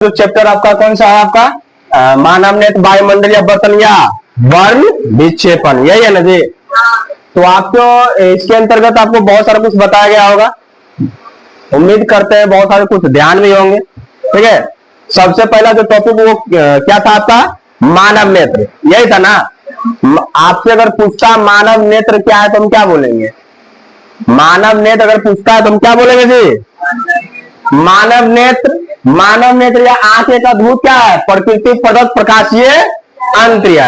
जो चैप्टर आपका कौन सा है आपका मानव नेत्र वायुमंडल या बर्तन या वर्ण विक्षेपण, यही है ना जी। तो आपको इसके अंतर्गत आपको बहुत सारा कुछ बताया गया होगा, उम्मीद करते हैं बहुत सारे कुछ ध्यान भी होंगे। ठीक है, सबसे पहला जो टॉपिक वो क्या था आपका, मानव नेत्र, यही था ना। आपसे अगर पूछता मानव नेत्र क्या है तो हम क्या बोलेंगे? मानव नेत्र अगर पूछता है तो हम क्या बोलेंगे जी? मानव नेत्र, मानव नेत्र या आंख एक अद्भुत क्या है? प्रकृति प्रदत्त प्रकाशीय अंतर्य,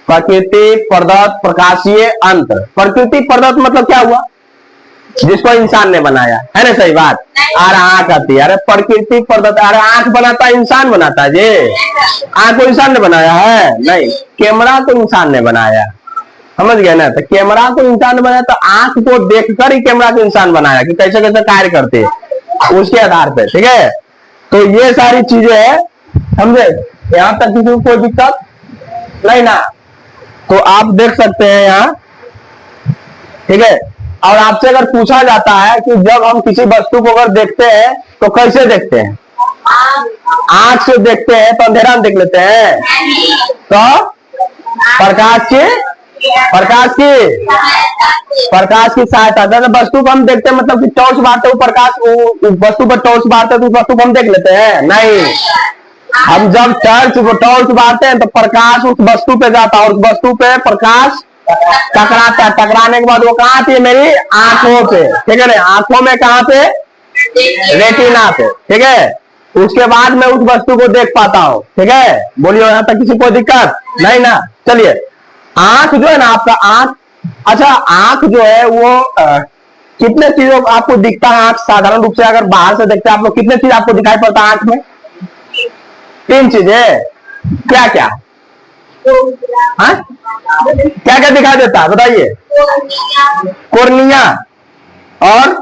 प्रकृति प्रदत्त प्रकाशीय अंतर। प्रकृति प्रदत्त मतलब क्या हुआ? जिसको इंसान ने बनाया है ना, सही बात। अरे आंख आती है, अरे प्रकृति प्रदत्त, अरे आंख बनाता है इंसान बनाता है जी? आंख को इंसान ने बनाया है? नहीं, कैमरा को इंसान ने बनाया, समझ गए ना। तो कैमरा को इंसान ने बनाया तो आंख को देखकर ही कैमरा को इंसान बनाया कि कैसे कैसे कार्य करते हैं, उसके आधार पे। ठीक है, तो ये सारी चीजें है, समझे। यहां तक किसी को कोई दिक्कत नहीं ना। तो आप देख सकते हैं यहाँ, ठीक है। और आपसे अगर पूछा जाता है कि जब हम किसी वस्तु को अगर देखते हैं तो कैसे देखते हैं? आंख से देखते हैं तो अंधेरा में देख लेते हैं, तो प्रकाश की सहायता से वस्तु को हम देखते हैं, मतलब कि टॉर्च मारते हुए प्रकाश वस्तु पर टॉर्च मारते हैं तो वस्तु को हम देख लेते हैं? नहीं, हम जब टॉर्च मारते हैं तो प्रकाश उस वस्तु पे जाता है और उस वस्तु पे प्रकाश टकराता है। टकराने के बाद वो कहाँ आती है? मेरी आंखों पे, ठीक है ना। आंखों में कहाँ पे? रेटिना पे, ठीक है। उसके बाद मैं उस वस्तु को देख पाता हूँ, ठीक है। बोलिए यहाँ तक किसी को दिक्कत नहीं ना। चलिए, आंख जो है ना आपका, आंख, अच्छा आंख जो है वो कितने चीजों आपको दिखता है? आंख साधारण रूप से अगर बाहर से देखते हैं आप लोग, कितने चीज आपको दिखाई पड़ता है आंख में? 3 चीजें, क्या क्या? हाँ, क्या क्या दिखाई देता है बताइए? कोर्निया और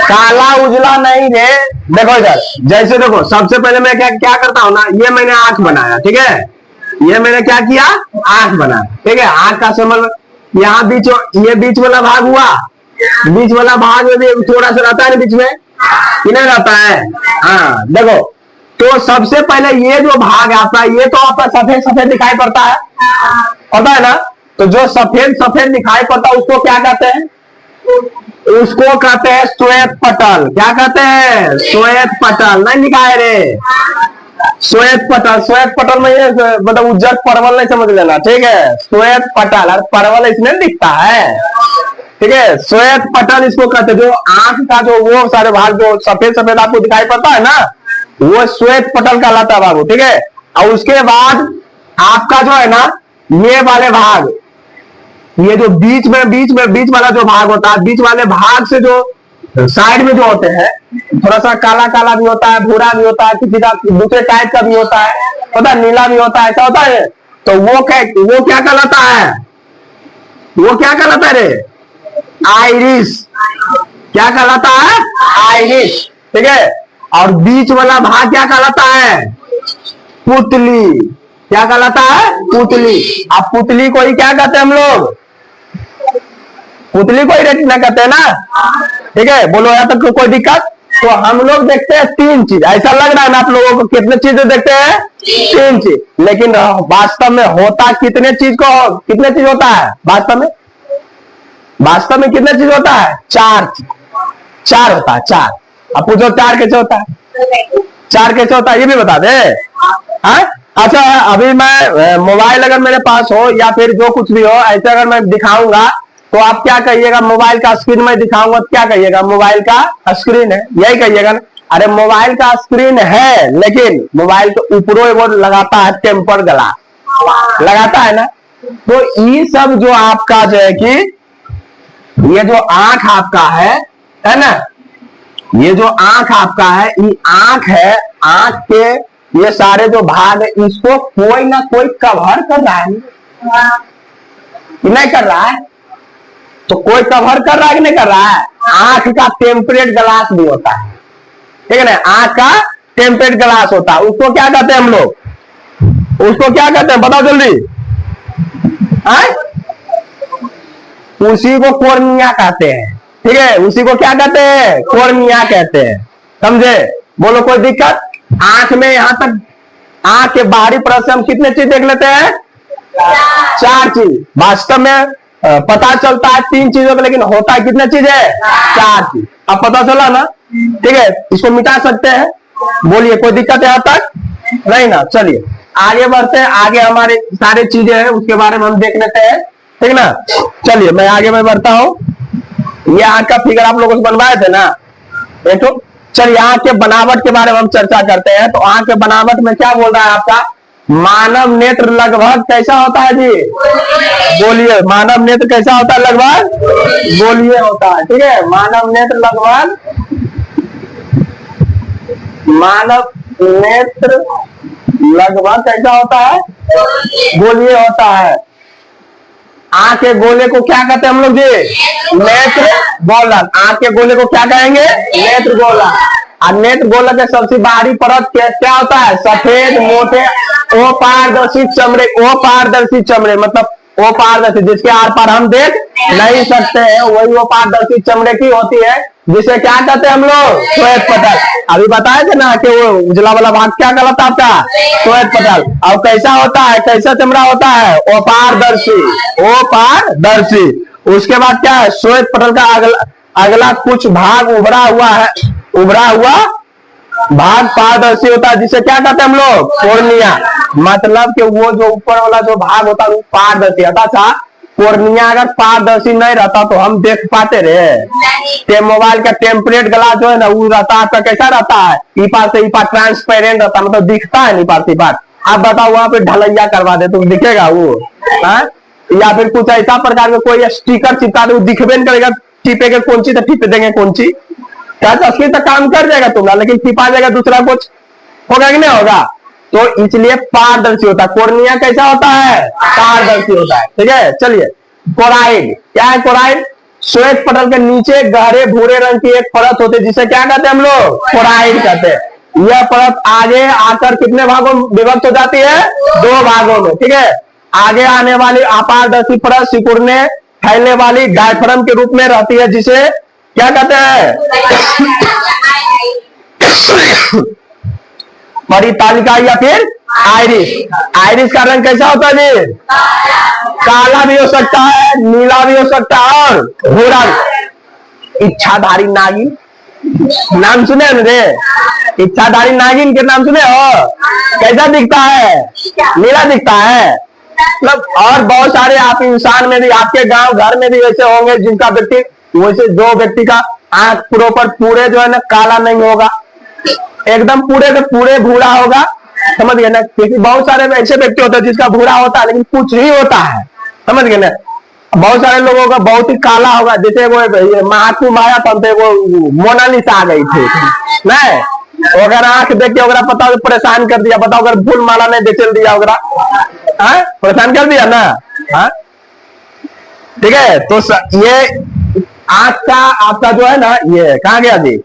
काला उजला नहीं रे। देखो इधर, जैसे देखो सबसे पहले मैं क्या क्या करता हूं ना, ये मैंने आंख बनाया, ठीक है। ये मैंने क्या किया? आंख बनाया, ठीक है। आंख का सिंबल यहाँ बीच, ये बीच वाला भाग हुआ, बीच वाला भाग में भी थोड़ा सा रहता है ना बीच में, कि नहीं रहता है? हाँ, देखो तो सबसे पहले ये जो भाग आता है, ये तो आपका सफेद सफेद दिखाई पड़ता है, पता है ना। तो जो सफेद सफेद दिखाई पड़ता है उसको क्या कहते हैं? उसको कहते हैं श्वेत पटल। क्या कहते हैं? श्वेत पटल। नहीं दिखाए रे, श्वेत पटल। श्वेत पटल में ये मतलब उज्जर परवल नहीं समझ लेना, ठीक है। श्वेत पटल, और परवल इसमें दिखता है, ठीक है। श्वेत पटल इसको कहते हैं। जो आंख का जो वो सारे भाग जो सफेद सफेद आपको दिखाई पड़ता है ना, वो श्वेत पटल कहलाता है बाबू, ठीक है। और उसके बाद आपका जो है ना, ये वाले भाग, ये जो बीच वाला जो भाग होता है, बीच वाले भाग से जो साइड में जो होते हैं, थोड़ा सा काला काला भी होता है, भूरा भी होता है, किसी का दूसरे टाइप का भी होता है, पता नीला भी होता है, ऐसा होता है। तो वो क्या कहलाता है? वो क्या कहलाता है रे? आइरिस। क्या कहलाता है? आइरिस, ठीक है। और बीच वाला भाग क्या कहलाता है? पुतली। क्या कहलाता है? पुतली। अब पुतली को ही क्या कहते हैं हम लोग? पुतली को ही रेटिना कहते हैं ना, ठीक है। बोलो यहाँ तक कोई दिक्कत? तो हम लोग देखते हैं 3 चीज। ऐसा लग रहा है ना आप लोगों को, कितने चीजें देखते हैं? 3 चीज। लेकिन वास्तव में होता कितने चीज को, कितने चीज होता है वास्तव में? वास्तव में कितने चीज होता है? 4 होता है, 4। अब पूछो 4 कैसे होता है? 4 कैसे होता है ये भी बता दे। अच्छा, अभी मैं मोबाइल अगर मेरे पास हो या फिर जो कुछ भी हो, ऐसे अगर मैं दिखाऊंगा तो आप क्या कहिएगा? मोबाइल का स्क्रीन में दिखाऊंगा तो क्या कहिएगा? मोबाइल का स्क्रीन है, यही कहिएगा ना। अरे मोबाइल का स्क्रीन है, लेकिन मोबाइल के ऊपर वो लगाता है टेम्पर ग्लास, लगाता है ना। तो ये सब जो आपका जो है कि ये जो आंख आपका है ना, ये जो आंख आपका है, ये आंख है, आंख के ये सारे जो भाग है, इसको कोई ना कोई कवर कर रहा है, नहीं कर रहा है? तो कोई कवर कर रहा है कि नहीं कर रहा है? आंख का टेम्परेट ग्लास भी होता है, ठीक है ना। आंख का टेम्परेट ग्लास होता है, उसको क्या कहते हैं हम लोग? उसको क्या कहते हैं बताओ जल्दी? उसी को कोर्निया कहते हैं, ठीक है, उसी को क्या कहते हैं, कॉर्निया कहते हैं। समझे? बोलो कोई दिक्कत? आंख में यहां तक, आंख के बाहरी परत से हम कितने चीज देख लेते हैं, 4 चीज। वास्तव में पता चलता है 3 चीजों का, लेकिन होता है कितने चीज है, 4 चीज। अब पता चला ना? ठीक है, इसको मिटा सकते हैं। बोलिए कोई दिक्कत है यहां तक? नहीं ना? चलिए आगे बढ़ते हैं। आगे हमारे सारे चीजें हैं, उसके बारे में हम देख लेते हैं। ठीक ना? चलिए मैं आगे में बढ़ता हूं। ये आंख का फिगर आप लोगों से बनवाए थे ना, देखो। चलिए आंख के बनावट के बारे में हम चर्चा करते हैं। तो आंख के बनावट में क्या बोल रहा है आपका, मानव नेत्र लगभग कैसा होता है जी? बोलिए, मानव नेत्र कैसा होता है लगभग? बोलिए होता है। ठीक है, मानव नेत्र लगभग, मानव नेत्र लगभग कैसा होता है? गोलीय होता है। आंख के गोले को क्या कहते हैं हम लोग जी? नेत्र गोलक। आंख के गोले को क्या कहेंगे? नेत्र गोलक। और नेत्र गोलक के सबसे बाहरी परत क्या होता है? सफेद मोटे अपारदर्शी चमड़े। अपारदर्शी चमड़े मतलब अपारदर्शी, जिसके आर पार हम देख नहीं सकते हैं, वही अपारदर्शी चमड़े की होती है, जिसे क्या कहते हैं हम लोग? श्वेत पटल। अभी बताए थे ना कि वो उजला वाला भाग क्या कहलाता है आपका? श्वेत पटल। और कैसा होता है, कैसा चमड़ा होता है? अपारदर्शी। अपारदर्शी। उसके बाद क्या है? श्वेत पटल का अगला कुछ भाग उभरा हुआ है, उभरा हुआ भाग पारदर्शी होता है, जिसे क्या कहते हैं हम लोग? कॉर्निया। मतलब कि वो जो ऊपर वाला जो भाग होता है वो पारदर्शी होता था। कॉर्निया अगर पारदर्शी नहीं रहता तो हम देख पाते रहे? मोबाइल का टेम्पलेट ग्लास जो है ना, वो रहता आपका कैसा रहता है? इपार से इपार ट्रांसपेरेंट रहता, मतलब दिखता है इपार से इपार। आप बताओ वहां पे ढलैया करवा दे तो दिखेगा वो? या फिर कुछ ऐसा प्रकार का कोई स्टिकर चिपका दे, दिखबे नहीं करेगा। टिपेगे कौन सी तो टिप देंगे कौन सी, क्या असली तो काम कर जाएगा तुम्हारा, लेकिन टिपा जाएगा दूसरा कुछ, होगा कि नहीं होगा? तो इसलिए पारदर्शी होता है। कॉर्निया कैसा होता है? पारदर्शी होता है। ठीक है, चलिए कोराइड क्या है? कोराइड श्वेत पटल के नीचे गहरे भूरे रंग की एक परत होती है, जिसे क्या कहते हैं हम लोग? कोराइड कहते हैं। यह परत आगे आकर कितने भागों में विभक्त हो जाती है? 2 भागों में। ठीक है, आगे आने वाली अपारदर्शी परत सिकुड़ने फैलने वाली डायफ्राम के रूप में रहती है, जिसे क्या कहते हैं? परितालिका या फिर आइरिस। आइरिस का रंग कैसा होता है? काला भी हो सकता है, नीला भी हो सकता है, और भूरा। इच्छाधारी नागिन नाम सुने रे? इच्छाधारी नागिन के नाम सुने हो? कैसा दिखता है? नीला दिखता है। मतलब और बहुत सारे आप इंसान में भी, आपके गांव घर में भी वैसे होंगे जिनका व्यक्ति, वैसे जो व्यक्ति का आंख प्रॉपर पूरे जो है ना काला नहीं होगा, एकदम पूरे के पूरे भूरा होगा। समझ गए ना? क्योंकि बहुत सारे ऐसे व्यक्ति होते हैं जिसका भूरा होता है लेकिन कुछ ही होता है। समझ गए ना? बहुत सारे लोगों का बहुत ही काला होगा, जैसे वो महात्मा माया तंत्र वो मोनालिसा आ गई थी नहीं? अगर आंख देख के अगर पता परेशान कर दिया, बताओ अगर फूल माला नहीं बेचल दिया अगर परेशान कर दिया ना। हाँ ठीक है, तो ये आंख का आपका जो है ना, ये कहाँ गया जी?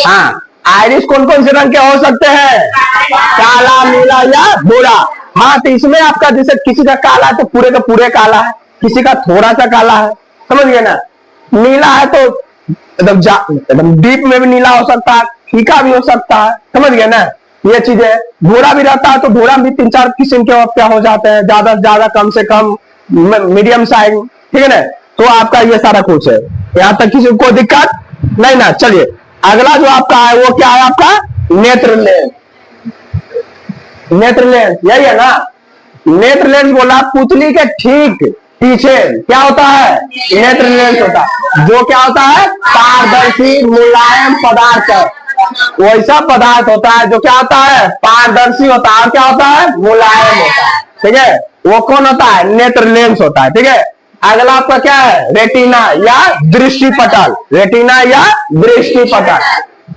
हाँ, आइरिस कौन कौन से रंग के हो सकते हैं? काला, नीला या भूरा। हाँ, तो इसमें आपका जैसे किसी का काला है तो पूरे का पूरे काला है, किसी का थोड़ा सा काला है। समझ गए ना? नीला है तो एकदम डीप में भी नीला हो सकता है, फीका भी हो सकता है। समझ गए ना? ये चीज है। भूरा भी रहता है तो भूरा भी 3-4 किस्म के क्या हो जाते हैं, ज्यादा से ज्यादा, कम से कम, मीडियम साइज। ठीक है ना? तो आपका ये सारा कुछ है, यहाँ तक किसी को दिक्कत नहीं ना। चलिए अगला जो आपका है वो क्या है? आपका नेत्र लेंस। नेत्र लेंस यही है ना? नेत्र लेंस बोला पुतली के ठीक पीछे क्या होता है? नेत्र लेंस होता है, जो क्या होता है? पारदर्शी मुलायम पदार्थ। वैसा पदार्थ होता है जो क्या होता है? पारदर्शी होता है और क्या होता है? मुलायम होता है। ठीक है, वो कौन होता है? नेत्र लेंस होता है। ठीक है, अगला आपका क्या है? रेटिना या दृष्टि पटल। रेटिना या दृष्टि पटल।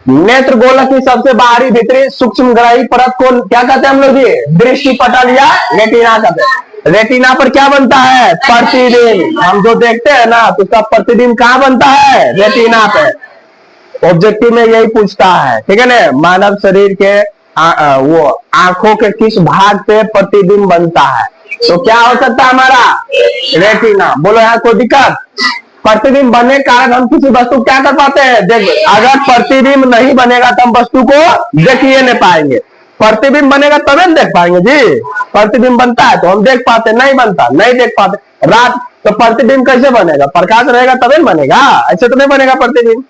नेत्र गोलक की सबसे बाहरी भीतरी सूक्ष्म ग्राही परत को क्या कहते हैं हम लोग? दृष्टि पटल या रेटिना कहते हैं। रेटिना पर क्या बनता है? प्रतिबिंब। हम जो देखते हैं ना तो उसका प्रतिबिंब कहाँ बनता है? रेटिना पे। ऑब्जेक्टिव में यही पूछता है। ठीक है ना? मानव शरीर के वो आंखों के किस भाग पे प्रतिबिंब बनता है? तो क्या हो सकता है हमारा? रेटिना। बोलो यहाँ कोई दिक्कत? प्रतिबिंब बनने के कारण हम किसी वस्तु को क्या कर पाते हैं, देख, अगर प्रतिबिंब नहीं बनेगा तो हम वस्तु को देख ही नहीं पाएंगे। प्रतिबिंब बनेगा तभी देख पाएंगे जी। प्रतिबिंब बनता है तो हम देख पाते, नहीं बनता नहीं देख पाते। रात तो प्रतिबिंब कैसे बनेगा, प्रकाश रहेगा तभी बनेगा, ऐसे तो नहीं बनेगा प्रतिबिंब।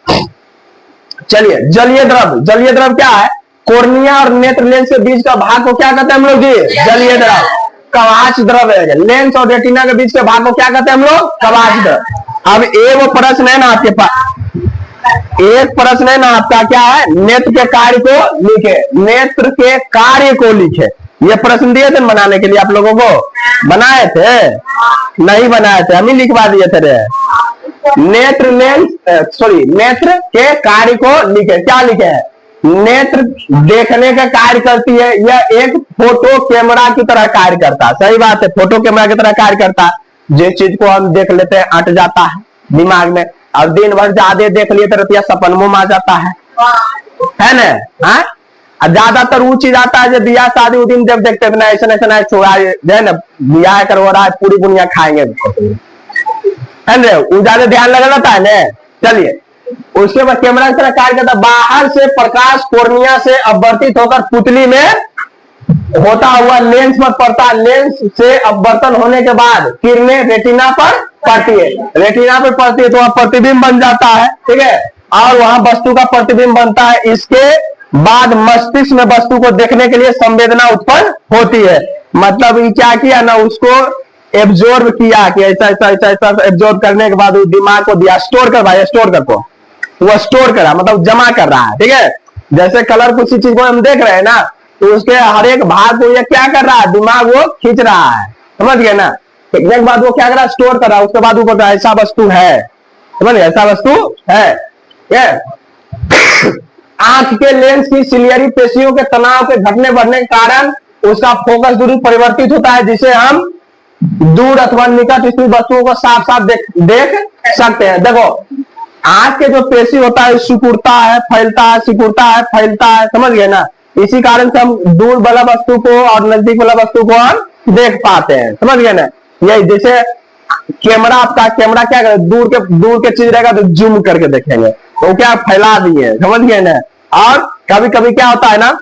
चलिए जलीय द्रव, जलीय द्रव क्या है, कोर्निया और नेत्र लेंस के बीच का भाग को क्या कहते हैं हम लोग जी, जलीय द्रव। कवाच द्रव है, लेंस और रेटिना के बीच के भाग को क्या कहते हैं हम लोग, कवाच द्रव। अब वो प्रश्न है ना आपके पास, एक प्रश्न है ना आपका, क्या है, नेत्र के कार्य को लिखे, नेत्र के कार्य को लिखे। ये प्रश्न दिए थे बनाने के लिए, आप लोगों को बनाए थे, नहीं बनाए थे, हम ही लिखवा दिए थे रे। नेत्र लेंस सॉरी नेत्र के कार्य को लिखे, क्या लिखे है, नेत्र देखने का कार्य करती है, यह एक फोटो कैमरा की तरह कार्य करता है। सही बात है, फोटो कैमरा की तरह कार्य करता है। जिस चीज को हम देख लेते हैं अट जाता है दिमाग में, अब दिन भर ज्यादा देख लिए तो रतिया सपन में आ जाता है ना। हाँ, ज्यादातर वो चीज आता है जो बियाह शादी उस दिन जब देखते हैं ना, ऐसा ऐसा छोड़ा जो है ना, बियाह करवा रहा है पूरी दुनिया खाएंगे है ना, वो ज्यादा ध्यान लगा रहता है ना। चलिए उसके बाद कैमरा की तरह कार्य करता, बाहर से प्रकाश कोर्निया से अपवर्तित होकर पुतली में होता हुआ लेंस पर पड़ता, लेंस से अपवर्तन होने के बाद किरणें रेटिना पर पड़ती है, रेटिना पर पड़ती है तो वहां प्रतिबिंब बन जाता है, ठीक है, और वहां वस्तु का प्रतिबिंब बनता है। इसके बाद मस्तिष्क में वस्तु को देखने के लिए संवेदना उत्पन्न होती है। मतलब ये क्या किया ना, उसको एब्जॉर्ब किया कि ऐसा ऐसा ऐसा ऐसा एब्जॉर्ब करने के बाद दिमाग को दिया, स्टोर कर भाई, स्टोर कर को वो स्टोर करा, मतलब जमा कर रहा है, ठीक है। जैसे कलर किसी चीज को हम देख रहे हैं ना, तो उसके हर एक भाग को ये क्या कर रहा है, दिमाग वो खींच रहा है, समझ गए ना। खींचने के बाद वो क्या कर रहा है, स्टोर कर रहा है, उसके बाद वो कहता है ऐसा वस्तु है, समझ गए, ऐसा वस्तु है। आंख के लेंस की सिलियरी पेशियों के तनाव के घटने बढ़ने के कारण उसका फोकस दूरी परिवर्तित होता है, जिसे हम दूर अथवा निकट स्थित वस्तुओं को साफ साफ देख सकते हैं। देखो आंख के जो पेशी होता है सिकुड़ता है फैलता है, सिकुड़ता है फैलता है, समझ गए ना। इसी कारण से हम दूर वाला वस्तु को और नजदीक वाला वस्तु को हम देख पाते हैं, समझ गए ना। यही जैसे कैमरा, आपका कैमरा क्या करे, दूर के चीज रहेगा तो जूम करके देखेंगे, तो क्या फैला दिए, समझ गए ना। और कभी कभी क्या होता है ना,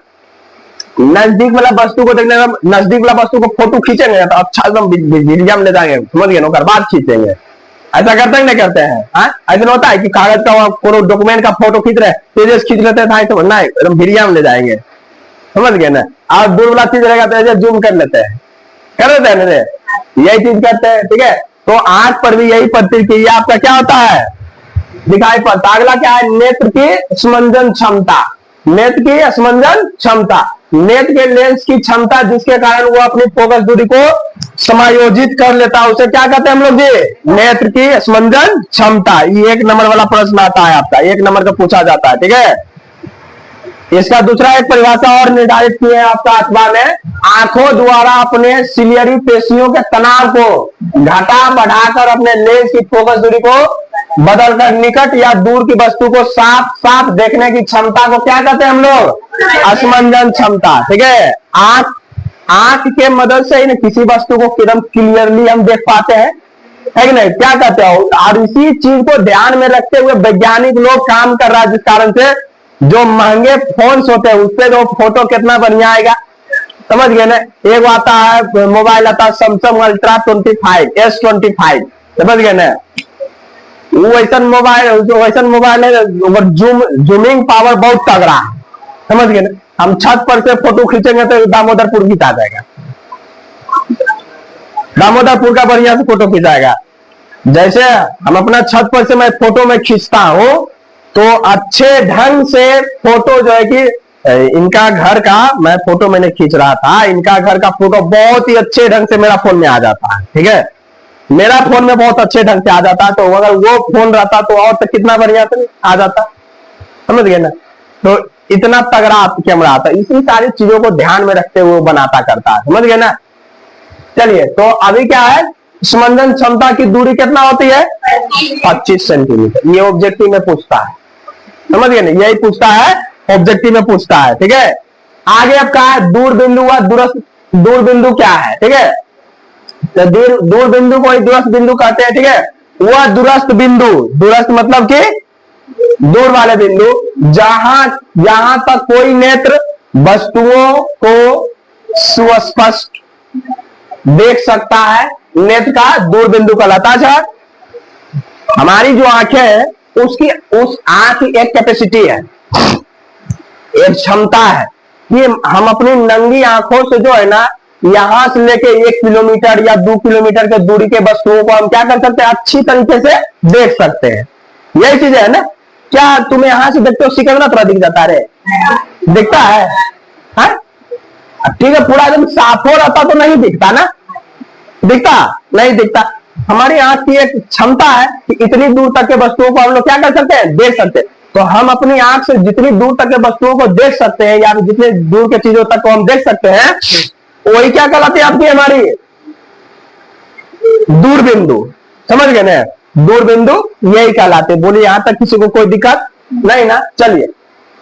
नजदीक वाला वस्तु को देखने का, नजदीक वाला वस्तु को फोटो खींचेंगे तो अच्छा एकदम वीडियो में ले जाएंगे, समझ गए ना, बाद खींचेंगे। ऐसा करते हैं नहीं करते हैं, ऐसा होता है कि कागज का कोनो डॉक्यूमेंट का फोटो खींच रहे तेज खींच लेते हैं तो नहीं एकदम वीडियो में ले जाएंगे, समझ गए ना। और दूर वाला चीज रहेगा तो ऐसे जूम कर लेते हैं, कर लेते हैं ना, यही चीज करते हैं, ठीक है। तो आंख पर भी यही प्रतिक्रिया आपका क्या होता है, दिखाई पड़ता। अगला क्या है, नेत्र की स्पंदन क्षमता, नेत्र की स्पंदन क्षमता, नेत्र के लेंस की क्षमता जिसके कारण वो अपनी फोकस दूरी को समायोजित कर लेता है, उसे क्या कहते हैं हम लोग जी, नेत्र की स्पंदन क्षमता। ये 1 नंबर वाला प्रश्न आता है आपका, 1 नंबर का पूछा जाता है, ठीक है। इसका दूसरा एक परिभाषा और निर्धारित की है आपका अखबार में, आंखों द्वारा अपने सिलियरी पेशियों के तनाव को घटा बढ़ाकर अपने लेंस की फोकस दूरी को बदलकर निकट या दूर की वस्तु को साफ साफ देखने की क्षमता को क्या कहते हैं हम लोग, स्पंदन क्षमता, ठीक है। आंख के मदद से ही किसी वस्तु को एकदम क्लियरली हम देख पाते हैं, है कि नहीं, क्या कहते हो। और इसी चीज को ध्यान में रखते हुए वैज्ञानिक लोग काम कर रहा है, जिस कारण से जो महंगे फोन्स होते हैं उससे जो फोटो कितना बढ़िया आएगा, समझ गए ना। एक आता है मोबाइल आता है सैमसंग अल्ट्रा 25 S25, समझ गए ना। वो वैसा मोबाइल है, जूमिंग पावर बहुत तगड़ा है, समझ गए ना। हम छत पर से फोटो खींचेंगे तो दामोदरपुर खींचा जाएगा, दामोदरपुर का बढ़िया से फोटो खींचाएगा। जैसे हम अपना छत पर से मैं फोटो में खींचता हूं तो अच्छे ढंग से फोटो जो है कि इनका घर का मैं फोटो मैंने खींच रहा था, इनका घर का फोटो बहुत ही अच्छे ढंग से मेरा फोन में आ जाता है, ठीक है। मेरा फोन में बहुत अच्छे ढंग से आ जाता है, तो अगर वो फोन रहता तो और तो कितना बढ़िया से आ जाता, समझ गए ना। तो इतना तगड़ा कैमरा आता है, इसी सारी चीजों को ध्यान में रखते हुए बनाता करता है, समझ गए ना। चलिए तो अभी क्या है, स्पंदन क्षमता की दूरी कितना होती है, 25 सेंटीमीटर। ये ऑब्जेक्टिव में पूछता है, समझ गए ना, यही पूछता है, ऑब्जेक्टिव में पूछता है, ठीक है। आगे अब क्या है, दूर बिंदु व दूरस्थ, दूर बिंदु क्या है, ठीक है। तो दूर बिंदु को दूरस्थ बिंदु कहते हैं, ठीक है। वह दूरस्थ बिंदु, दूरस्थ मतलब कि दूर वाले बिंदु, जहां तक कोई नेत्र वस्तुओं को सुस्पष्ट देख सकता है, नेत्र का दूर बिंदु कहलाता है। हमारी जो आंखें है उसकी, उस आंख की एक कैपेसिटी है, एक क्षमता है कि हम अपनी नंगी आंखों से जो है ना, यहां से लेके 1 किलोमीटर या 2 किलोमीटर के दूरी के वस्तुओं को हम क्या कर सकते हैं, अच्छी तरीके से देख सकते हैं। यही चीज है ना। क्या तुम्हें यहां से देखते हो सिकंदरा थोड़ा दिख जाता है, दिखता है? ठीक है, पूरा एकदम साफ हो रहता तो नहीं दिखता ना, दिखता नहीं दिखता। हमारी आंख की एक क्षमता है कि इतनी दूर तक के वस्तुओं को हम लोग क्या कर सकते हैं, देख सकते हैं। तो हम अपनी आंख से जितनी दूर तक के वस्तुओं को देख सकते हैं, या जितने दूर के चीजों तक को हम देख सकते हैं, वही क्या कहलाती है आपकी, हमारी दूरबिंदु। समझ गए ना, दूरबिंदु यही कहलाते। बोलिए यहां तक किसी को कोई दिक्कत नहीं ना। चलिए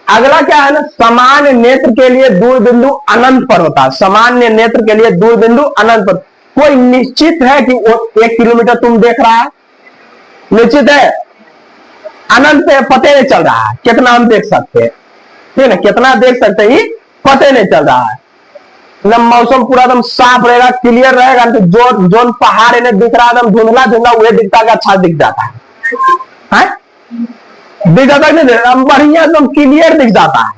अगला क्या है ना, सामान्य नेत्र के लिए दूरबिंदु अनंत पर होता है। सामान्य नेत्र के लिए दूरबिंदु अनंत पर। कोई निश्चित है कि वो 1 किलोमीटर तुम देख रहा है, निश्चित है? अनंत पे पते नहीं चल रहा है कितना हम देख सकते हैं, ठीक है ना, कितना देख सकते ही पते नहीं चल रहा है। एकदम मौसम पूरा एकदम साफ रहेगा, क्लियर रहेगा, तो जो पहाड़ इन्हें दिख रहा है एकदम धुंधला धुंधला, वह दिखता है, अच्छा दिख जाता है, दिख जाता है नहीं, बढ़िया एकदम क्लियर दिख जाता है।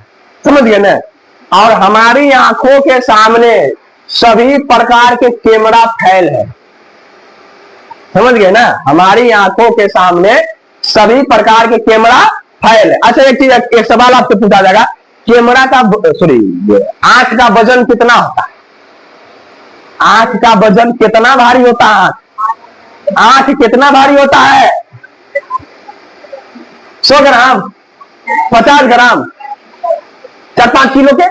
समझ गए ना। और हमारी आंखों के सामने सभी प्रकार के कैमरा फैल है। समझ गए ना, हमारी आंखों के सामने सभी प्रकार के कैमरा फैल है। अच्छा एक चीज, एक सवाल आपसे पूछा जाएगा, कैमरा का आंख का वजन कितना होता है? आंख का वजन कितना भारी होता है? आंख कितना भारी होता है? 100 ग्राम, 50 ग्राम, 4-5 किलो के?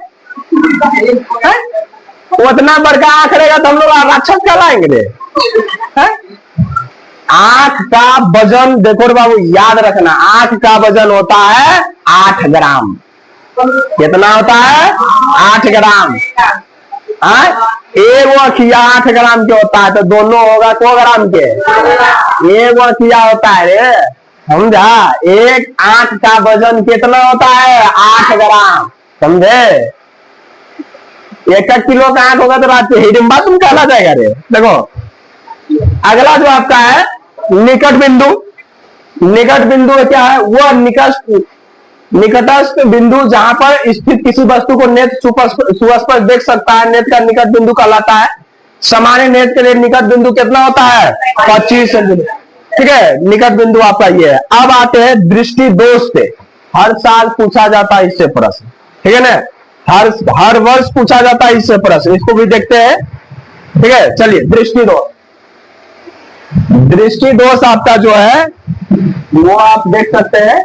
उतना बड़का आंख रहेगा तो हम लोग राक्षस कहलाएंगे। आंख का वजन देखो बाबू, याद रखना, आंख का वजन होता है 8 ग्राम। कितना होता है? 8 ग्राम। एक अखिया 8 ग्राम के होता है, तो दोनों होगा 100 ग्राम के। एक अखिया होता है रे, समझा? एक आंख का वजन कितना होता है? 8 ग्राम, समझे? 1 किलो का आंख होगा तो रात हिडिंबा तुम कहला जाएगा रे। देखो अगला जो आपका है निकट बिंदु। निकट बिंदु क्या है? वह निकटस्थ बिंदु जहां पर स्थित किसी वस्तु को नेत्र सुस्पष्ट देख सकता है, नेत्र का निकट बिंदु कहलाता है। सामान्य नेत्र के लिए निकट बिंदु कितना होता है? 25 सेंटीमीटर। ठीक है, निकट बिंदु आपका ये है। अब आते हैं दृष्टि दोष पे। हर साल पूछा जाता है इससे प्रश्न, ठीक है ना, हर वर्ष पूछा जाता है इससे प्रश्न, इसको भी देखते हैं। ठीक है, चलिए दृष्टि दोष। दृष्टि दोष आपका जो है वो आप देख सकते हैं।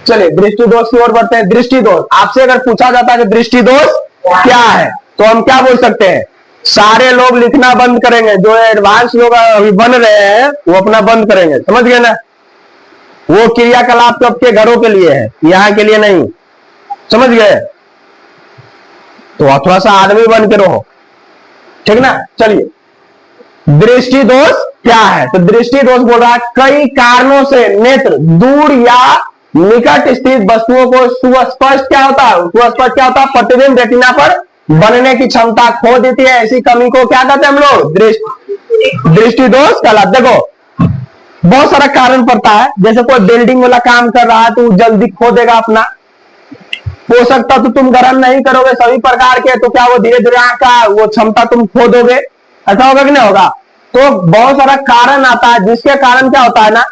चलिए दृष्टि दोष की ओर बढ़ते हैं। दृष्टि दोष आपसे अगर पूछा जाता है कि दृष्टि दोष क्या है, तो हम क्या बोल सकते हैं? सारे लोग लिखना बंद करेंगे, जो एडवांस लोग अभी बन रहे हैं वो अपना बंद करेंगे। समझ गए ना, वो क्रियाकलाप तो आपके घरों के लिए है, यहाँ के लिए नहीं। समझ गए? तो थोड़ा सा आदमी बन के रहो, ठीक ना। चलिए दृष्टि दोष क्या है? तो दृष्टि दोष बोल रहा है कई कारणों से नेत्र दूर या निकट स्थित वस्तुओं को सुस्पष्ट क्या होता है? सुस्पष्ट क्या होता है? प्रतिबिंब रेटिना पर बनने की क्षमता खो देती है। ऐसी कमी को क्या कहते हैं हम लोग? दृष्टि दोष कहलाता। देखो बहुत सारा कारण पड़ता है, जैसे कोई बिल्डिंग वाला काम कर रहा है तो जल्दी खो देगा अपना पोषक तत्व, तो तुम ग्रहण नहीं करोगे सभी प्रकार के, तो क्या वो धीरे धीरे आंख का वो क्षमता तुम खो दोगे। ऐसा होगा कि नहीं होगा? तो बहुत सारा कारण आता है, जिसके कारण क्या होता है ना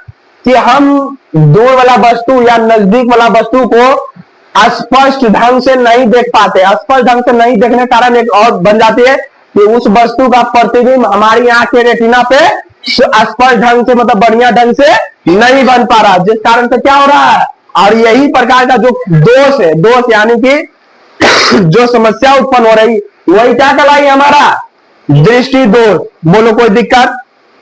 कि हम दूर वाला वस्तु या नजदीक वाला वस्तु को स्पष्ट ढंग से नहीं देख पाते। स्पष्ट ढंग से नहीं देखने के कारण एक और बन जाती है कि उस वस्तु का प्रतिबिंब हमारी आंख के रेटिना पे स्पष्ट ढंग से, मतलब बढ़िया ढंग से नहीं बन पा रहा, जिस कारण से क्या हो रहा है। और यही प्रकार का जो दोष है, दोष यानी कि जो समस्या उत्पन्न हो रही, वही क्या कहलाई हमारा? दृष्टि दोष। बोलो कोई दिक्कत?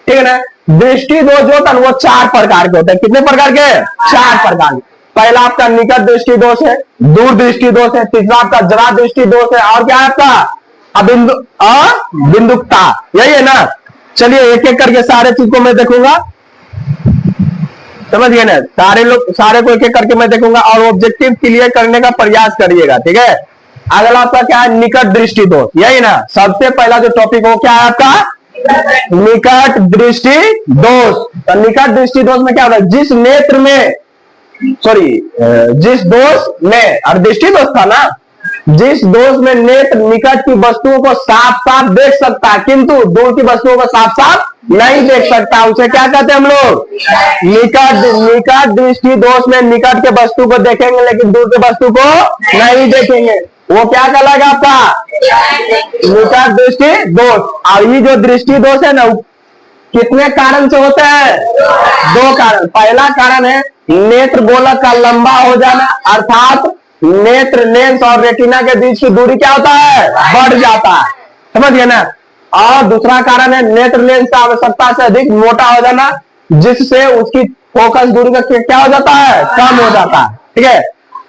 ठीक है ना। दृष्टि दोष जो होता है वो 4 प्रकार के होते हैं। कितने प्रकार के? 4 प्रकार के। पहला आपका निकट दृष्टि दोष है, दूर दृष्टि दोष है, तीसरा आपका जरा दृष्टि दोष है, और क्या है आपका? अबिंदुकता। यही है ना। चलिए एक एक करके सारे चीज को मैं देखूंगा, समझ गए ना, सारे को एक एक करके मैं देखूंगा और ऑब्जेक्टिव क्लियर करने का प्रयास करिएगा, ठीक है। अगला आपका क्या है, निकट दृष्टि दोष, यही ना सबसे पहला जो टॉपिक हो क्या है आपका, निकट दृष्टि दोष। तो निकट दृष्टि दोष में क्या होता है, जिस नेत्र में जिस दोष में, और दृष्टि दोष था ना, जिस दोष में नेत्र निकट की वस्तुओं को साफ साफ देख सकता है किंतु दूर की वस्तुओं को साफ साफ नहीं देख सकता, उसे क्या कहते हैं हम लोग, निकट दृष्टि दोष में निकट के वस्तु को देखेंगे लेकिन दूर के वस्तु को नहीं देखेंगे, वो क्या कहलाएगा आपका, निकट दृष्टि दोष। और ये जो दृष्टि दोष है ना, कितने कारण से होता है, दो कारण। पहला कारण है नेत्र गोलक का लंबा हो जाना, अर्थात नेत्र लेंस और रेटिना के बीच की दूरी क्या होता है, बढ़ जाता है, समझ गए ना। और दूसरा कारण है नेत्र लेंस का आवश्यकता से अधिक मोटा हो जाना, जिससे उसकी फोकस दूरी का क्या हो जाता है, कम हो जाता है, ठीक है।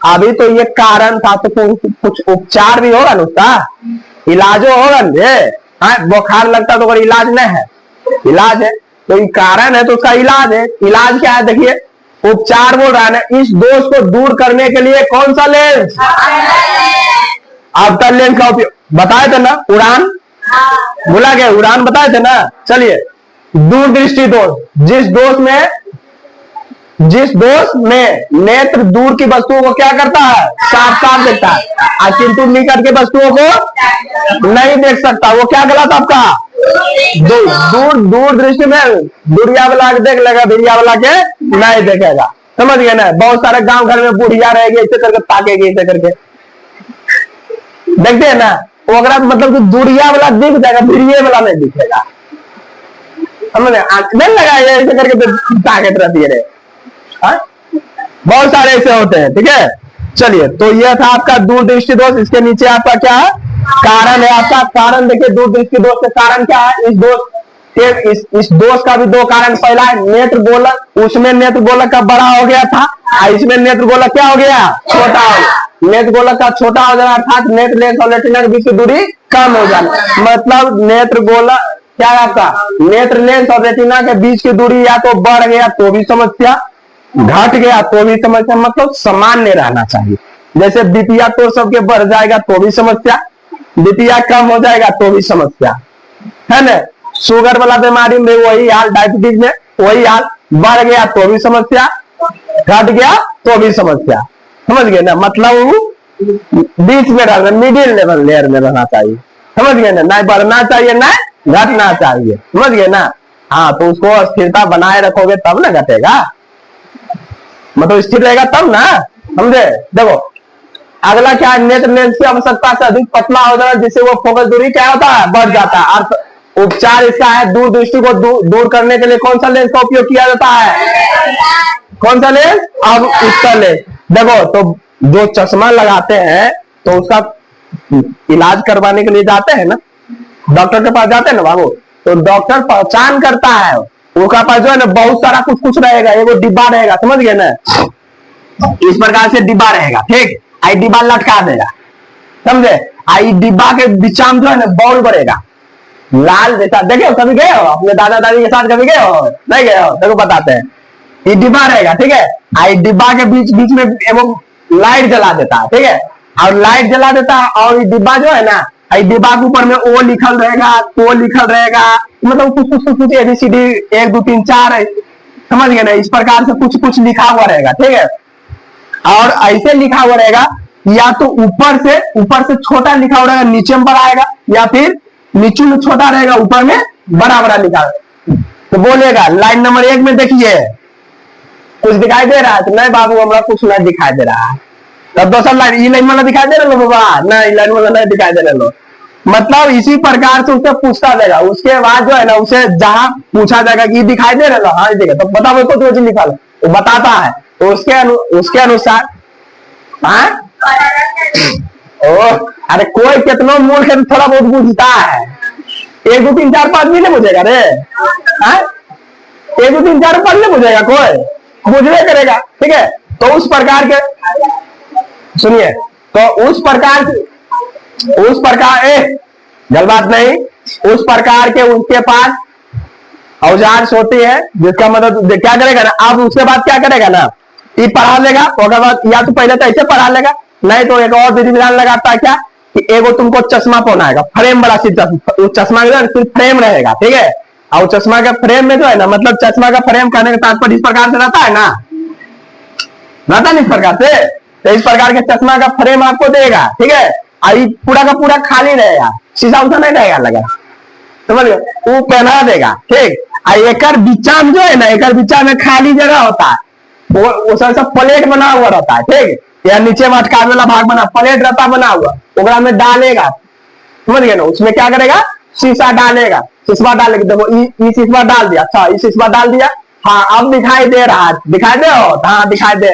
अभी तो ये कारण था, तो कुछ उपचार भी होगा ना, उसका इलाजो होगा ना। बुखार लगता तो कोई इलाज नहीं है, इलाज है, तो ये कारण है तो उसका इलाज है। इलाज क्या है देखिए, उपचार बोल रहा है ना, इस दोष को दूर करने के लिए कौन सा लेंस, आपका लेंस का उपयोग बताए थे ना, उड़ान, बोला गया उड़ान बताए थे ना। चलिए दूरदृष्टि दोष, जिस दोष में नेत्र दूर की वस्तुओं को क्या करता है, साफ साफ देखता है, किंतु निकट के वस्तुओं को नहीं देख सकता, वो क्या गलत आपका, दूर दृष्टि में बुढ़िया वाला के देख लेगा, भिड़िया वाला के नहीं देखेगा, समझ गए ना। बहुत सारे गांव घर में बुढ़िया रहेगी, ऐसे करके ताकेगी, ऐसे करके देखते हैं ना, वो अगर मतलब कि दूरिया वाला दिख जाएगा, भिड़िया वाला नहीं दिखेगा, समझे, आंख नहीं लगाया ऐसे करके ताकत रहती है रे। बहुत सारे ऐसे होते हैं, ठीक है। चलिए तो यह था आपका दूरदृष्टि दोष। इसके नीचे आपका क्या है, कारण है आपका। कारण देखिए दूरदृष्टि दोष के कारण क्या है, इस दोष का भी दो कारण। पहला है नेत्र गोलक, उसमें नेत्र गोलक का बड़ा हो गया था, इसमें नेत्र गोलक क्या हो गया, छोटा हो गया। नेत्र गोलक का छोटा हो जाना अर्थात नेत्र लेंस और रेटिना के बीच की दूरी कम हो जाना, मतलब नेत्र गोलक क्या है आपका, नेत्र लेंस और रेटिना के बीच की दूरी या तो बढ़ गया तो भी समस्या, घट गया तो भी समस्या, मतलब सामान्य रहना चाहिए। जैसे बीपीआ तो सबके बढ़ जाएगा तो भी समस्या, बीपीआ कम हो जाएगा तो भी समस्या है ना। शुगर वाला बीमारी में वही हाल, डायबिटीज में वही हाल, बढ़ गया तो भी समस्या, घट गया तो भी समस्या, समझ गए ना। मतलब बीच में रहना, मिडिल लेवल लेयर में रहना चाहिए, समझ गए ना, ना बढ़ना चाहिए ना घटना चाहिए, समझ गए ना। हाँ तो उसको स्थिरता बनाए रखोगे तब ना घटेगा, मतलब स्थिर रहेगा तब ना, समझे। देखो अगला क्या है, नेत्र लेंस की आवश्यकता से अधिक पतला हो जाना, जिससे वो फोकस दूरी क्या होता है, बढ़ जाता है। अर्थ उपचार इसका है, दूर दृष्टि को दूर करने के लिए कौन सा लेंस का उपयोग किया जाता है, कौन सा लेंस, अब उसका लेंस। देखो तो जो चश्मा लगाते हैं तो उसका इलाज करवाने के लिए जाते हैं ना, डॉक्टर के पास जाते हैं ना बाबू, तो डॉक्टर पहचान करता है, उसका पास जो है ना बहुत सारा कुछ कुछ रहेगा, एगो डिब्बा रहेगा, समझ गए ना, इस प्रकार से डिब्बा रहेगा, ठीक। आई डिब्बा लटका देगा, समझे। आई डिब्बा के बीचा में जो है ना बॉल बढ़ेगा लाल जैसा, देखे हो कभी गए हो अपने दादा दादी के साथ, कभी गए हो, नहीं गए हो, देखो बताते हैं। ये डिब्बा रहेगा, ठीक है, आई डिब्बा के बीच बीच में एवं लाइट जला देता है, ठीक है, और लाइट जला देता है, और ये डिब्बा जो है ना, डिब्बा के ऊपर में ओ लिखल रहेगा, तो लिखल रहेगा, मतलब कुछ एबीसीडी 1 2 3 4 समझ गए ना, इस प्रकार से कुछ कुछ लिखा हुआ रहेगा, ठीक है। और ऐसे लिखा हुआ रहेगा, या तो ऊपर से छोटा लिखा हुआ रहेगा, नीचे में बड़ा आएगा, या फिर नीचे में छोटा रहेगा, ऊपर में बड़ा बड़ा लिखा। तो बोलेगा लाइन नंबर 1 में देखिए कुछ दिखाई दे रहा है, तो नहीं बाबू हमरा कुछ नहीं दिखाई दे रहा है। तब दूसरा लाइन, ये लाइन वाला दिखाई दे रहा लो बाबा, नहीं लाइन वाला नहीं दिखाई दे रहा लो, मतलब इसी प्रकार से उससे पूछता जाएगा। उसके बाद जो है ना, उसे जहां पूछा जाएगा कि दिखाई दे रहा, हाँ देखा, तो बताओ तो जो लिखा वो बताता है, तो उसके अनुसार हाँ अरे कोई कितना मूर्ख है, थोड़ा बहुत बुझता है, 1 2 3 4 5 भी नहीं बुझेगा रे, 1 2 3 4 5 नहीं बुझेगा, कोई बुझने करेगा, ठीक है। तो उस प्रकार के सुनिए, तो उस प्रकार जल बात नहीं, उस प्रकार के उनके पास औजार होती है जिसका मतलब क्या करेगा ना, अब उसके बाद क्या करेगा ना, ये पढ़ा लेगा, उसके बाद या तो पहले तो ऐसे पढ़ा लेगा, नहीं तो एक और विधि विधान लगाता है क्या कि एगो तुमको चश्मा पहनाएगा, फ्रेम वाला चश्मा सिर्फ फ्रेम रहेगा, ठीक है। और चश्मा के फ्रेम में जो है ना, मतलब चश्मा का फ्रेम कहने का तात्पर्य इस प्रकार से रहता है ना, रहता नहीं इस प्रकार से, तो इस प्रकार के चश्मा का फ्रेम आपको देगा, ठीक है। और पूरा का पूरा खाली रहेगा, शीशा उसा नहीं रहेगा लगा, समझ गए, वो पहना देगा, ठीक। एक बीचा में जो है ना, एक बीचा में खाली जगह होता है, वो सब प्लेट बना हुआ रहता है, ठीक। या नीचे में अटकाने वाला भाग बना प्लेट रहता बना हुआ, ओकरा में डालेगा, समझ गए ना, उसमें क्या करेगा, शीशा डालेगा, शीशा डालेगा, देखो ये शीशा डाल दिया, अच्छा ये शीशा डाल दिया, हाँ अब दिखाई दे रहा है, दिखाई दे, हाँ दिखाई दे।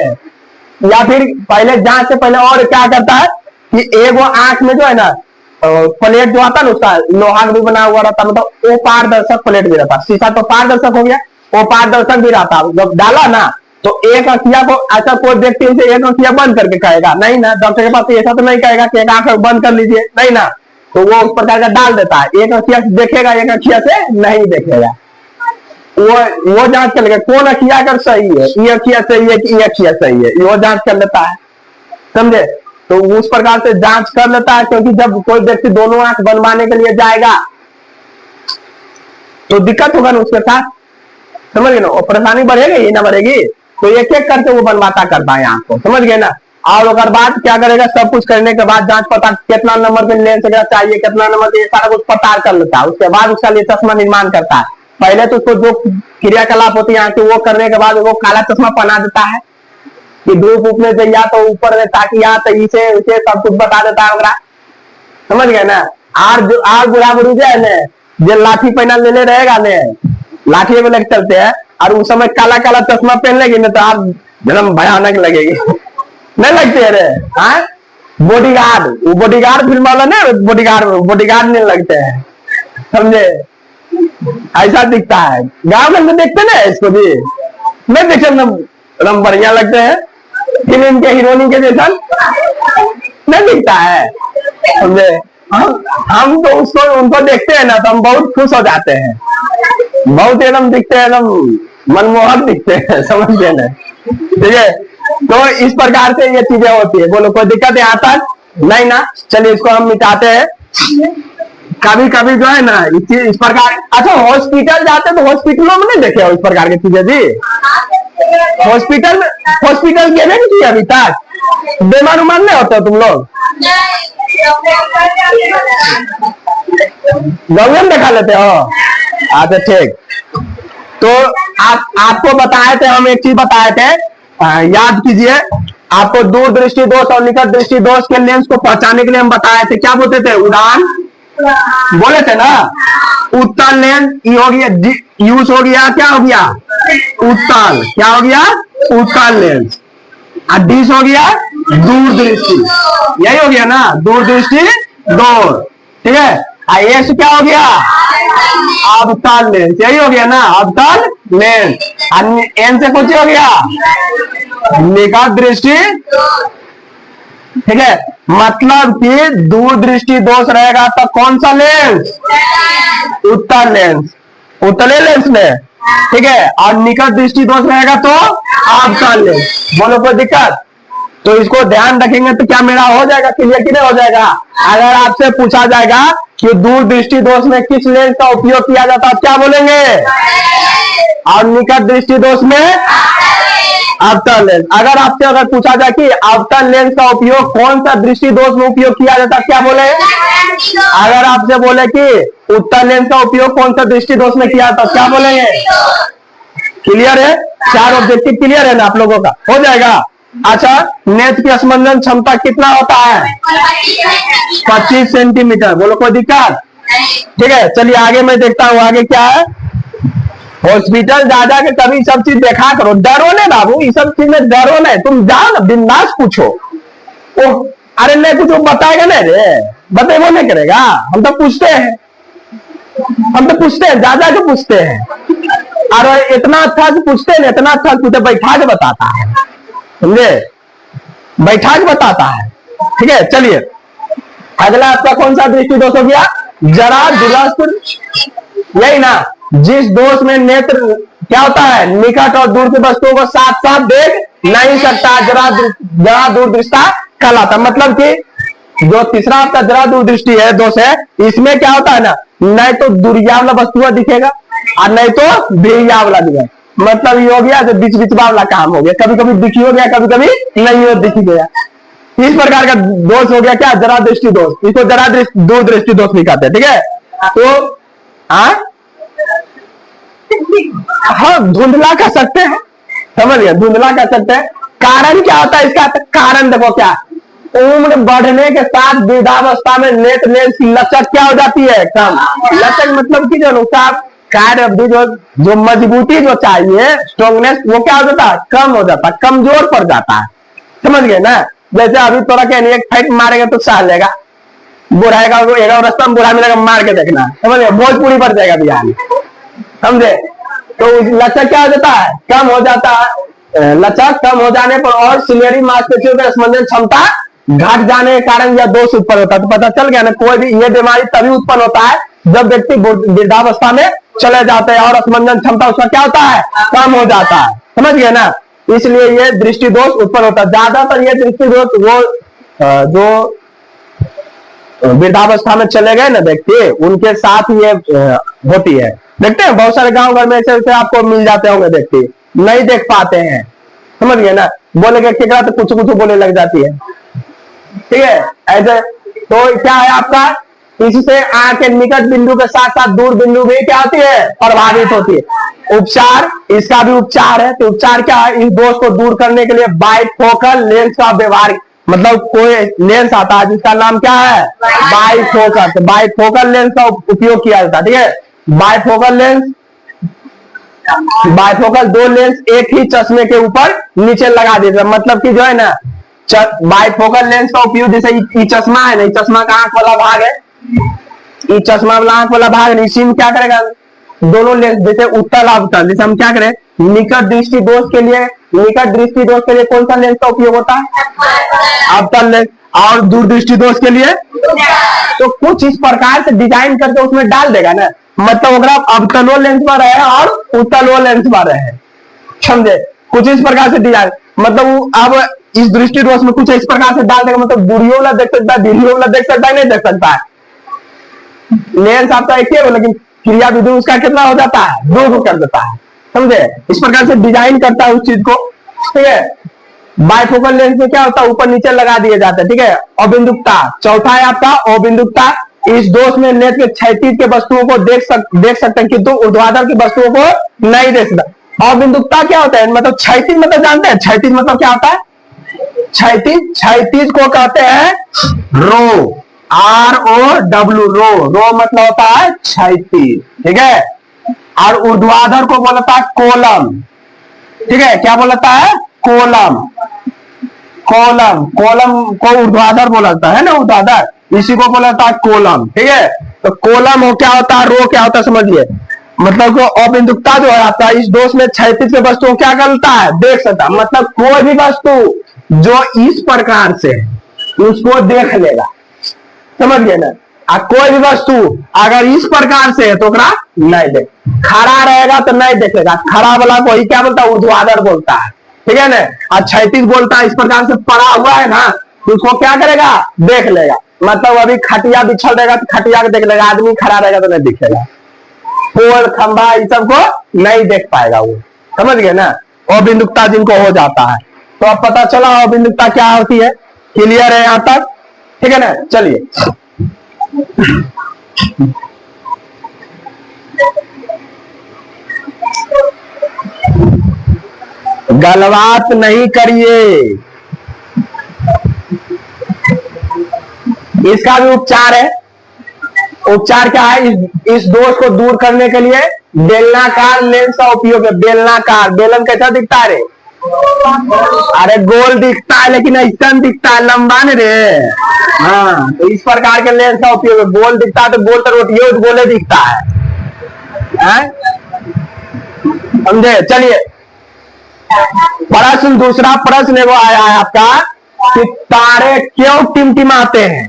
या फिर पहले जांच से पहले और क्या करता है कि एगो आंख में जो है ना प्लेट जो आता है ना, उसका लोहा भी बना हुआ रहता, मतलब वो पारदर्शक प्लेट भी रहता, शीशा तो पारदर्शक हो गया, वो पारदर्शक भी रहता, जब डाला ना तो एक अखिया को ऐसा कोई व्यक्ति से एक अखिया बंद करके कहेगा नहीं ना, डॉक्टर के पास ऐसा तो नहीं कहेगा कि एक आंख बंद कर लीजिए, नहीं ना, तो वो उस प्रकार का डाल देता है, एक अखिया से देखेगा, एक अखिया से नहीं देखेगा, वो जांच कर लेगा कौन अखिया अगर सही है, ये अखिया सही है कि ये अखिया सही है, वो जांच कर लेता है, समझे। तो उस प्रकार से जांच कर लेता है, क्योंकि जब कोई व्यक्ति दोनों आंख बनवाने के लिए जाएगा तो दिक्कत होगा ना उसके साथ, समझ गए ना, और परेशानी बढ़ेगी ना बढ़ेगी, तो एक एक करके वो बनवाता करता है आंख को, समझ गए ना। और अगर बात क्या करेगा, सब कुछ करने के बाद जांच पता कितना नंबर के लेंस चाहिए, कितना नंबर के, सारा कुछ पता कर लेता है, उसके बाद उसका लिए चश्मा निर्माण करता है। पहले तो उसको जो क्रियाकलाप होती है वो करने के बाद वो काला चश्मा पहना देता है कि धूप उठने से या तो ऊपर में ताकि या तो इसे उसे सब कुछ बता देता है, समझ गए ना। आर बुढ़ा बुढ़ी जो है ना, जो लाठी पहना लेने रहेगा ने, लाठी में लेके चलते हैं, और उस समय काला काला चश्मा पहन लेगी ना तो आप जन्म भयानक लगेगी नहीं लगती है रे, हाँ बॉडीगार्ड, वो बॉडीगार्ड फिल्म वाला ना, बॉडीगार्ड नहीं लगते हैं, समझे, ऐसा दिखता है। गांव में देखते ना इसको भी, नहीं देखे एकदम बढ़िया लगते हैं, फिल्म के हीरोइन के जैसा नहीं दिखता है, समझे। हम तो उसको उनको देखते हैं ना तो हम बहुत खुश हो जाते हैं, बहुत एकदम दिखते हैं, एकदम मनमोहक दिखते हैं, समझते ना, ठीक है। तो इस प्रकार से ये चीजें होती है, बोलो कोई दिक्कत यहाँ तक नहीं ना, चलिए इसको हम मिटाते हैं। कभी कभी जो है ना इस प्रकार, अच्छा हॉस्पिटल जाते तो हॉस्पिटलों में नहीं देखे इस प्रकार की चीजें जी, हॉस्पिटल गए नहीं किया अभी तक, बीमार उमार नहीं होते तुम लोग, गंगे में दिखा लेते हो, अच्छा ठीक। तो आपको बताए थे, हम एक चीज बताए थे, याद कीजिए, आपको दूर दृष्टि दोष और निकट दृष्टि दोष के लेंस को पहचानने के लिए हम बताए थे, क्या बोलते थे, उड़ान बोले थे ना, उत्तल लेंस ये हो गया, यूज हो गया, क्या हो गया उत्तल, क्या हो गया उत्तल लेंस, और डिश हो गया दूर दृष्टि, यही हो गया ना दूर दृष्टि दोष, ठीक है। एस क्या हो गया अवतल लेंस, यही हो गया ना अवतल लेंस, एन से कुछ हो गया निकट दृष्टि, ठीक है। मतलब कि दूर दृष्टि दोष रहेगा तो कौन सा लेंस, उत्तल लेंस, उत्तले लेंस में, ठीक है। और निकट दृष्टि दोष रहेगा तो अवतल लेंस, बोलो कोई दिक्कत। तो इसको ध्यान रखेंगे तो क्या मेरा हो जाएगा क्लियर कि नहीं हो जाएगा। अगर आपसे पूछा जाएगा कि दूर दृष्टि दोष में किस लेंस का उपयोग किया जाता है, क्या बोलेंगे, और निकट दृष्टि दोष में अवतल लेंस। अगर आपसे अगर पूछा जाए कि अवतल लेंस का उपयोग कौन सा दृष्टि दोष में उपयोग किया जाता है, क्या बोले। अगर आपसे बोले कि उत्तल लेंस का उपयोग कौन सा दृष्टि दोष में किया जाता, क्या बोलेंगे। क्लियर है, चार ऑब्जेक्टिव क्लियर है ना आप लोगों का, हो जाएगा। अच्छा, नेत्र की स्पंदन क्षमता कितना होता है 25 सेंटीमीटर, बोलो कोई दिक्कत, ठीक है। चलिए आगे मैं देखता हूँ आगे क्या है। हॉस्पिटल जा के कभी सब चीज देखा करो, डरो नहीं बाबू, ये सब चीज में डरो नहीं, तुम जाओ ना बिंदास पूछो। ओ अरे नहीं कुछ बताएगा नहीं रे, बतेबो नहीं करेगा, हम तो पूछते हैं, जा के पूछते हैं, और इतना अच्छा से पूछते हैं, इतना अच्छा पूछते, बैठा के बताता है, समझे, बैठा के बताता है, ठीक है। चलिए अगला आपका कौन सा दृष्टि दोष हो गया, जरा दुलस्त, यही ना जिस दोष में नेत्र क्या होता है, निकट और दूर की वस्तुओं को साथ साथ देख नहीं सकता, जरा दूरदृष्टा कहलाता। मतलब कि जो तीसरा आपका जरा दूरदृष्टि है दोष है, इसमें क्या होता है ना, नहीं तो दूरिया वाला वस्तु दिखेगा और नहीं तो भेरिया वाला दिखेगा। मतलब ये हो गया जो बीच बीच वाला काम हो गया, कभी कभी दिखी हो गया, कभी कभी नहीं हो दिखी गया। इस प्रकार का दोष हो गया क्या, जरा दृष्टि दोष। इसको जरा दूरदृष्टि दोष भी कहते हैं। ठीक है, तो हाँ धुंधला कह सकते हैं, समझ गए, धुंधला कह सकते हैं। कारण क्या होता है इसका, कारण देखो क्या, उम्र बढ़ने के साथ वृद्धावस्था में नेत्र लेंस की लचक क्या हो जाती है, कम। लचक मतलब कि जो उसका कार्य अवधि जो मजबूती जो चाहिए, स्ट्रॉन्गनेस, वो क्या हो जाता है, कम हो जाता है, कमजोर पड़ जाता है। समझ गए ना, जैसे अभी थोड़ा कहनी एक फाइट मारेगा तो सह लेगा, बुढ़ाएगा रास्ता में बुढ़ा मिलेगा, मार के देखना, समझ गए, भोजपुरी पड़ जाएगा बिहार में, समझे। तो लचक क्या हो जाता है, कम हो जाता है। लचक कम हो जाने पर और सिलेरी मांसपेशियों की स्पंदन क्षमता घट जाने के कारण यह दोष उत्पन्न होता है। तो पता चल गया ना, कोई भी ये बीमारी तभी उत्पन्न होता है जब व्यक्ति वृद्धावस्था में चले जाते हैं और स्पंदन क्षमता उसका क्या होता है, कम हो जाता है। समझ गए ना, इसलिए ये दृष्टि दोष उत्पन्न होता है। ज्यादातर ये दृष्टि दोष वो जो वृद्धावस्था में चले गए ना व्यक्ति, उनके साथ ये होती है। देखते हैं बहुत सारे गांव घर में ऐसे आपको मिल जाते होंगे व्यक्ति, नहीं देख पाते हैं, समझ गए ना, बोलेंगे केकरा तो कुछ कुछ बोले लग जाती है। ठीक है, ऐसे तो क्या है आपका, इससे आंख के निकट बिंदु के साथ साथ दूर बिंदु भी क्या होती है, प्रभावित होती है। उपचार, इसका भी उपचार है। तो उपचार क्या है, इस दोष को दूर करने के लिए बाइफोकल लेंस का व्यवहार, मतलब कोई लेंस आता है जिसका नाम क्या है, बाइफोकल। तो बाइफोकल लेंस का उपयोग किया जाता है। ठीक है, बाइफोकल लेंस, बाइफोकल दो लेंस एक ही चश्मे के ऊपर नीचे लगा देते, मतलब कि जो है ना, बाइफोकल लेंस का उपयोग, जैसे ये चश्मा है ना, चश्मा का आंख वाला भाग है, ये चश्मा वाला आंख वाला भाग है, इसी में क्या करेगा, दोनों लेंस, जैसे उत्तल अवतल, जैसे हम क्या करें, निकट दृष्टि दोष के लिए, निकट दृष्टि दोष के लिए कौन सा लेंस का उपयोग होता है, अवतल लेंस। और दूरदृष्टि दोष के लिए तो कुछ इस प्रकार से डिजाइन करके उसमें डाल देगा ना, मतलब अवतलो लेंस पर है और उत्तलो लेंस पर है, समझे, कुछ इस प्रकार से डिजाइन, मतलब अब इस दृष्टि दोष में कुछ इस प्रकार से डाल देगा, मतलब दूरियों वाला देख सकता है, दीर्घियों वाला देख सकता है, नहीं देख सकता है। लेंस आपका एक ही, लेकिन क्रिया विधि उसका कितना हो जाता है, दो कर देता है, समझे, इस प्रकार से डिजाइन करता है उस चीज को। ठीक है, बाइफोकल लेंस में क्या होता है, ऊपर नीचे लगा दिए जाते हैं। ठीक है, अबिंदुकता, चौथा है आपका अबिंदुकता। इस दोष में नेत्र के क्षैतिज के वस्तुओं को देख सकते हैं, किंतु ऊर्ध्वाधर की वस्तुओं को नहीं देख सकता। अबिंदुकता क्या होता है, मतलब क्षैतिज मतलब जानते हैं, क्षैतिज मतलब क्या होता है, क्षैतिज को कहते हैं रो, ROW, रो मतलब होता है क्षैतिज। ठीक है, और ऊर्ध्वाधर को बोलता है कोलम। ठीक है, क्या बोलता है, कोलम, कोलम, कोलम को ऊर्ध्वाधर बोला जाता है ना, ऊर्ध्वाधर, इसी को बोला जाता है कोलम। ठीक है, तो कोलम हो क्या होता है, रो क्या होता है, समझिए, मतलब को अबिंदुकता जो है आपका, इस दोष में क्षैतिज के वस्तु क्या करता है, देख सकता है, मतलब कोई भी वस्तु जो इस प्रकार से उसको देख लेगा, समझ गए ना। कोई भी वस्तु अगर इस प्रकार से है तो नहीं देख, खड़ा रहेगा तो नहीं देखेगा, खड़ा वाला को ही क्या बोलता है, ऊर्ध्वाधर बोलता है। ठीक है ना, और क्षैतिज बोलता है इस प्रकार से पड़ा हुआ है ना, तो उसको क्या करेगा, देख लेगा, मतलब अभी खटिया बिछल रहेगा तो खटिया को देख लेगा, आदमी खड़ा रहेगा तो नहीं दिखेगा, पोल खंभा इन सबको नहीं देख पाएगा वो, समझ गए ना। अबिंदुकता जिनको हो जाता है, तो अब पता चला अबिंदुकता क्या होती है, क्लियर है यहां तक, ठीक है ना। चलिए गलबात नहीं करिए, इसका भी उपचार है। उपचार क्या है, इस दोष को दूर करने के लिए बेलनाकार लेंस का उपयोग है। बेलनाकार, बेलन कैसा दिखता है रे, अरे गोल दिखता है लेकिन ऐसा दिखता है, लंबा नहीं रे। हाँ, तो इस प्रकार के लेंस का उपयोग है। गोल दिखता है तो गोल तो रोटियों गोले दिखता है, समझे। चलिए प्रश्न, दूसरा प्रश्न वो आया है आपका कि तारे क्यों टिमटिमाते हैं,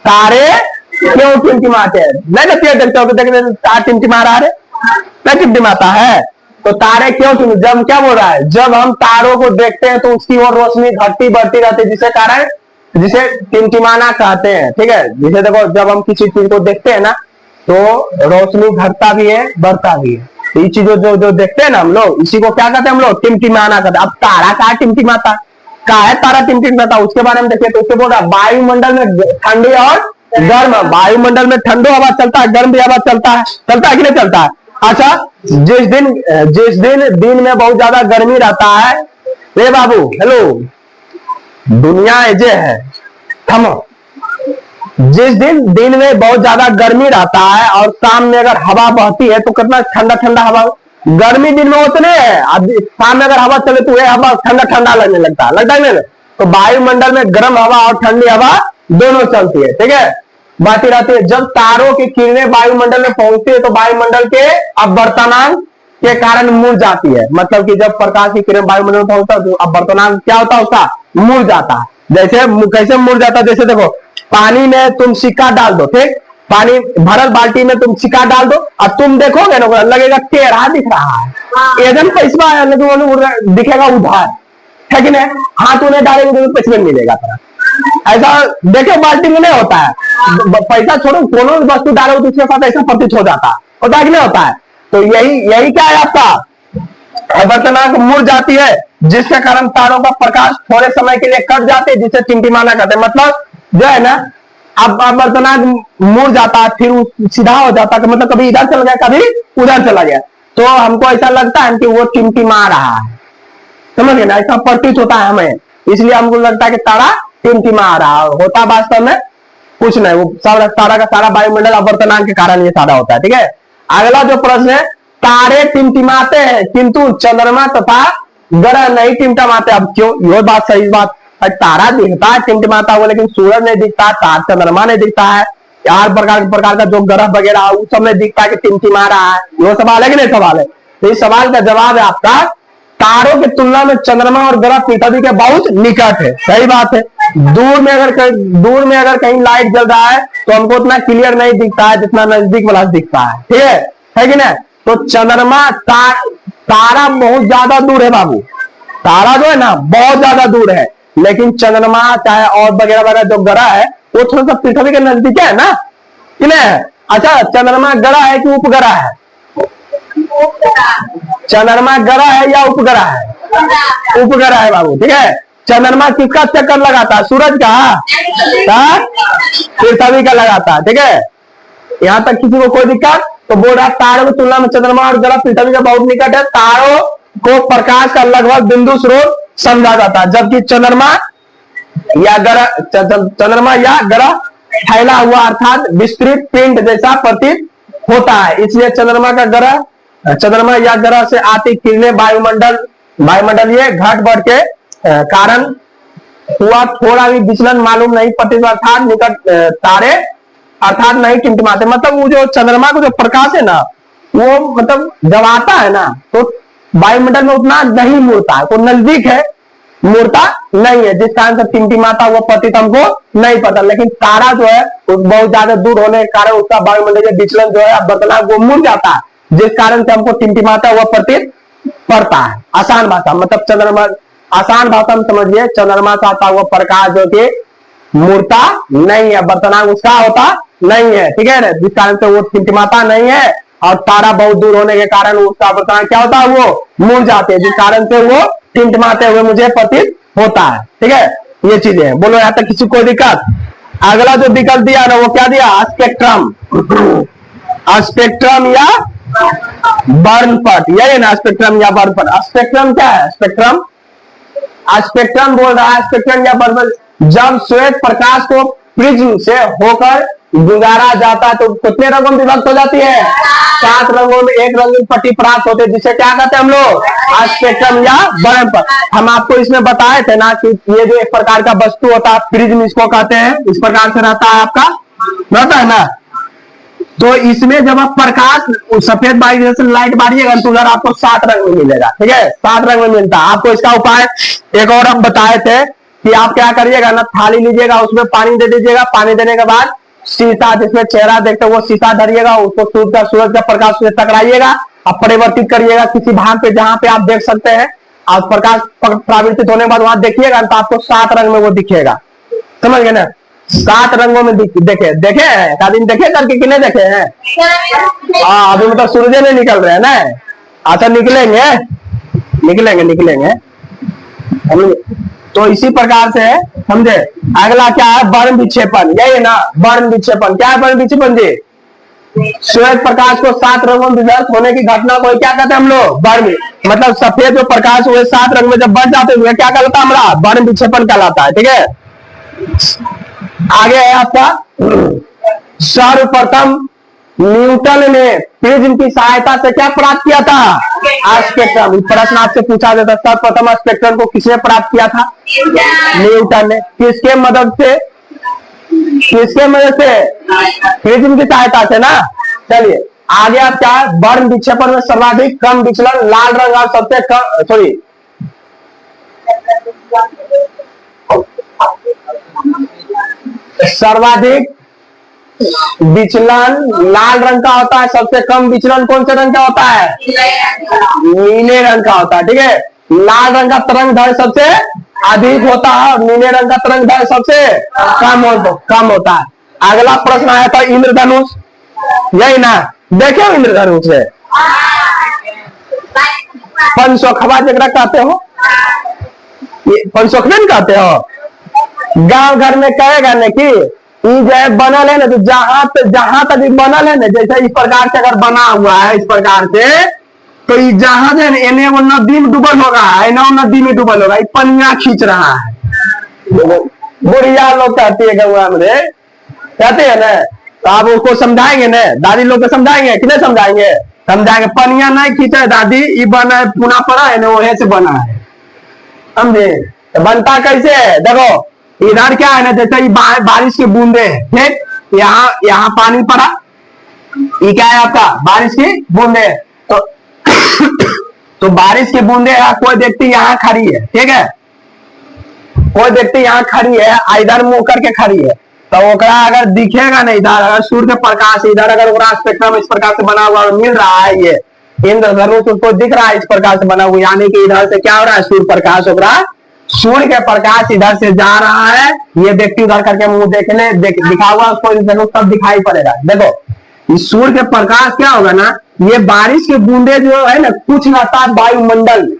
तारे क्यों टिमटिमाते हैं, नहीं देखते हो, देखते तार टिमटिमा रहा है, ना टिमटिमाता है। तो तारे क्यों जब क्या बोल रहा है, जब हम तारों को देखते हैं तो उसकी ओर रोशनी घटती बढ़ती रहती है, जिसे कारण जिसे टिमटिमाना कहते हैं। ठीक है, जिसे देखो जब हम किसी चीज को देखते हैं ना तो रोशनी घटता भी है बढ़ता भी है। तो ये चीजों जो देखते हैं ना हम लोग, इसी को क्या कहते हैं हम लोग, टिमटिमाना कहते हैं। अब तारा का टिमटिमाता का है, तारा टिमटिमाता उसके बारे में देखिए तो उसके बोल रहा है वायुमंडल में ठंडी और गर्म, वायुमंडल में ठंडो हवा चलता है, गर्म भी हवा चलता है कि नहीं चलता है। अच्छा, जिस दिन में बहुत ज्यादा गर्मी रहता है, रे बाबू हेलो, दुनिया एजे है थमो, जिस दिन में बहुत ज्यादा गर्मी रहता है और शाम में अगर हवा बहती है तो कितना ठंडा ठंडा हवा, गर्मी दिन में उतने है, अब शाम में अगर हवा चले तो यह हवा ठंडा ठंडा लगने लगता है नहीं। तो वायुमंडल में गर्म हवा और ठंडी हवा दोनों चलती है। ठीक है, बात रहती है जब तारों की किरणें वायुमंडल में पहुंचती है तो वायुमंडल के अपवर्तनांक के कारण मुड़ जाती है। मतलब कि जब प्रकाश की किरण वायुमंडल में पहुंचता है तो अपवर्तनांक क्या होता है उसका, मुड़ जाता है। जैसे कैसे मुड़ जाता है, जैसे देखो पानी में तुम सिक्का डाल दो, ठीक, पानी भरल बाल्टी में तुम सिक्का डाल दो और तुम देखोगे ना लगेगा टेढ़ा दिख रहा है, एकदम पैसा है लेकिन दिखेगा उधार, है कि नहीं। हाथ उन्हें डालेंगे तो पैसे मिलेगा तरह, ऐसा देखो बाल्टी में नहीं होता है। पैसा छोड़ो, कोनो वस्तु डालो तो उसके साथ ऐसा प्रतीत हो जाता है कि नहीं होता है। तो यही क्या है आपका अपवर्तनांक मुड़ जाती है, जिसके कारण तारों का प्रकाश थोड़े समय के लिए कट जाते हैं, जिसे टिमटिमाना कहते हैं। मतलब जो है ना, अब अपवर्तनांक मुड़ जाता है फिर सीधा हो जाता है, मतलब कभी इधर चला गया कभी उधर चला गया, तो हमको ऐसा लगता है कि वो टिमटिमा रहा है, समझ गए ना, ऐसा प्रतीत होता है हमें, इसलिए हमको लगता है कि तारा टिमटिमा रहा होता, वास्तव में कुछ नहीं, वो तारा का सारा वायुमंडल अपवर्तनांक के कारण ये सारा होता है। ठीक है, अगला जो प्रश्न है, तारे टिमटिमाते हैं किंतु चंद्रमा तथा ग्रह नहीं टिमटिमाते, अब क्यों, ये बात सही बात, तारा दिखता है टिमटिमाता हुआ लेकिन सूरज नहीं दिखता, तार चंद्रमा नहीं दिखता है, यार प्रकार का जो ग्रह वगैरह वो सब नहीं दिखता है कि टिमटिमा रहा है। वो सवाल है कि नहीं सवाल है। तो इस सवाल का जवाब है आपका, तारों की तुलना में चंद्रमा और ग्रह पृथ्वी के बहुत निकट है। सही बात है, दूर में अगर कहीं लाइट जल रहा है तो हमको उतना क्लियर नहीं दिखता है जितना नजदीक वाला दिखता है, ठीक है कि नहीं। तो चंद्रमा तारा बहुत ज्यादा दूर है बाबू, तारा जो है ना बहुत ज्यादा दूर है, लेकिन चंद्रमा चाहे और वगैरह वगैरह जो ग्रह है वो थोड़ा सा पृथ्वी के नजदीक है ना, कि नहीं। अच्छा, चंद्रमा ग्रह है कि उपग्रह है, चंद्रमा ग्रह है या उपग्रह है, उपग्रह है बाबू। ठीक है, चंद्रमा किसका चक्कर लगाता है, सूरज का, पृथ्वी का लगाता है। ठीक है, यहां तक किसी को कोई दिक्कत, तो बोल रहा तारों की तुलना में चंद्रमा और ग्रह पृथ्वी का बहुत निकट है, तारों को प्रकाश का लगभग बिंदु स्रोत समझा जाता है, जबकि चंद्रमा या ग्रह फैला हुआ अर्थात विस्तृत पिंड जैसा प्रतीत होता है। इसलिए चंद्रमा या ग्रह से आती किरणें वायुमंडल ये घट बढ़ के कारण हुआ थोड़ा भी विचलन मालूम नहीं पड़ती, अर्थात निकट तारे अर्थात नहीं टिमटिमाते। मतलब वो जो चंद्रमा का जो प्रकाश है ना, वो मतलब जब आता है ना तो वायुमंडल में उतना नहीं मुड़ता है, तो नजदीक है मुड़ता नहीं है, जिस कारण से टिमटिमाता वो प्रतीत हमको नहीं पता। लेकिन तारा जो है बहुत ज्यादा दूर होने के कारण उसका वायुमंडल विचलन जो है बदलाव वो मुड़ जाता है, जिस कारण से हमको टिमटिमाता हुआ प्रतीत पड़ता है। आसान भाषा मतलब चंद्रमा, आसान भाषा में समझिए, चंद्रमा से आता हुआ प्रकाश जो कि मुड़ता नहीं है, बर्तनांक उसका होता नहीं है, ठीक है ना, जिस कारण से वो टिमटिमाता नहीं है, और तारा बहुत दूर होने के कारण उसका बर्तनांक क्या होता है, वो मुड़ जाते हैं, जिस कारण से वो टिमटिमाते हुए मुझे प्रतीत होता है। ठीक है, ये चीजें हैं। बोलो यहाँ तक किसी को दिक्कत। अगला जो विकल्प दिया ना वो क्या दिया, स्पेक्ट्रम, स्पेक्ट्रम या वर्णपट, यही ना स्पेक्ट्रम या वर्णपट। स्पेक्ट्रम क्या है, स्पेक्ट्रम बोल रहा है, स्पेक्ट्रम या वर्णपट, जब श्वेत प्रकाश को प्रिज्म से होकर गुजारा जाता है तो कितने रंगों में विभक्त हो जाती है, 7 रंगों में एक रंगीन पट्टी प्राप्त होते हैं, जिसे क्या कहते हैं हम लोग, स्पेक्ट्रम या वर्णपट। हम आपको इसमें बताए थे ना कि ये जो एक प्रकार का वस्तु होता है प्रिज्म, इसको कहते हैं, इस प्रकार से रहता है, आपका रहता है ना। तो इसमें जब आप प्रकाश सफेद बाई लाइट मारिएगा तो उधर आपको 7 रंग में मिलेगा। ठीक है, 7 रंग में मिलता है आपको। इसका उपाय एक और हम बताए थे कि आप क्या करिएगा ना, थाली लीजिएगा, उसमें पानी दे दीजिएगा, पानी देने के बाद शीशा जिसमें चेहरा देखते हो वो शीशा धरिएगा, उसको सूरज का प्रकाश से टकराइएगा और परिवर्तित करिएगा किसी भाग पे जहां पे आप देख सकते हैं, और प्रकाश परावर्तित होने के बाद वहां देखिएगा तो आपको 7 रंग में वो दिखेगा। समझ गए ना, 7 रंगों में देखे देखे करके कि नहीं देखे हैं? अभी मतलब सूरज नहीं निकल रहे हैं ना? अच्छा निकलेंगे निकलेंगे निकलेंगे। तो इसी प्रकार से समझे। अगला क्या है? वर्ण विक्षेपण। यही ना वर्ण विक्षेपण। क्या है वर्ण विक्षेपण जी? श्वेत प्रकाश को 7 रंगों में विभक्त होने की घटना को क्या कहते हैं हम लोग? वर्ण। मतलब सफेद जो प्रकाश हुए 7 रंग में जब बढ़ जाते हैं क्या कहलाता है हमारा? वर्ण विक्षेपण कहलाता है। ठीक है, आगे है आपका सर्वप्रथम न्यूटन ने प्रिज्म की सहायता से क्या प्राप्त किया था? स्पेक्ट्रम। प्रश्न आपसे पूछा जाता है सर्वप्रथम स्पेक्ट्रम को किसने प्राप्त किया था? न्यूटन ने। किसके मदद से? किसके मदद से? प्रिज्म की सहायता से ना। चलिए आगे आप क्या? वर्ण विक्षेपण में सर्वाधिक कम विचलन लाल रंग और सबसे कम सर्वाधिक विचलन लाल रंग का होता है, सबसे कम विचलन कौन से रंग का होता है? नीले रंग का होता है। ठीक है, लाल रंग का तरंग दैर्घ्य सबसे अधिक होता है और नीले रंग का तरंग दैर्घ्य सबसे कम होता है। अगला प्रश्न आया था इंद्रधनुष। यही ना, देखे इंद्रधनुष से पंचोखवा जगह कहते हो, पंचोखवे कहते हो। गांव घर में कहेगा ना कि जो है बनल है ना, तो जहां तक बनल है ना, जैसे इस प्रकार से अगर बना हुआ है इस प्रकार से, तो जहां है ना वो नदी में डूबल होगा, नदी में डूबल होगा, पनिया खींच रहा है। बुढ़िया लोग कहती है गौआ में कहते हैं ना, तो आप उसको समझाएंगे ना, दादी लोग को समझाएंगे कि नहीं समझाएंगे? समझाएंगे। पनिया नहीं खींचा है दादी, ये बना है पुना पड़ा है ना, वही से बना है। समझे? तो बनता कैसे है? देखो इधर क्या है ना, जैसे बारिश की बूंदे है, ठीक, यहाँ पानी पड़ा, ये क्या है आपका? बारिश की बूंदे। तो बारिश की बूंदे है, कोई व्यक्ति यहाँ खड़ी है, ठीक है, कोई व्यक्ति यहाँ खड़ी है, इधर मुंह करके खड़ी है, तो ओकरा अगर दिखेगा ना इधर, अगर सूर्य प्रकाश इधर अगर स्पेक्ट्रम इस प्रकार से बना हुआ मिल रहा है, ये इंद्रधनुष उसको दिख रहा है इस प्रकार से बना हुआ, यानी कि इधर से क्या हो रहा है? सूर्य प्रकाश ओकरा, सूर्य के प्रकाश इधर से जा रहा है, ये व्यक्ति उधर करके मुंह देखने दिखा हुआ, उसको इंद्रधनुष सब दिखाई पड़ेगा। देखो इस सूर्य के प्रकाश क्या होगा ना, ये बारिश के बूंदे जो है ना, कुछ रहता है वायुमंडल में।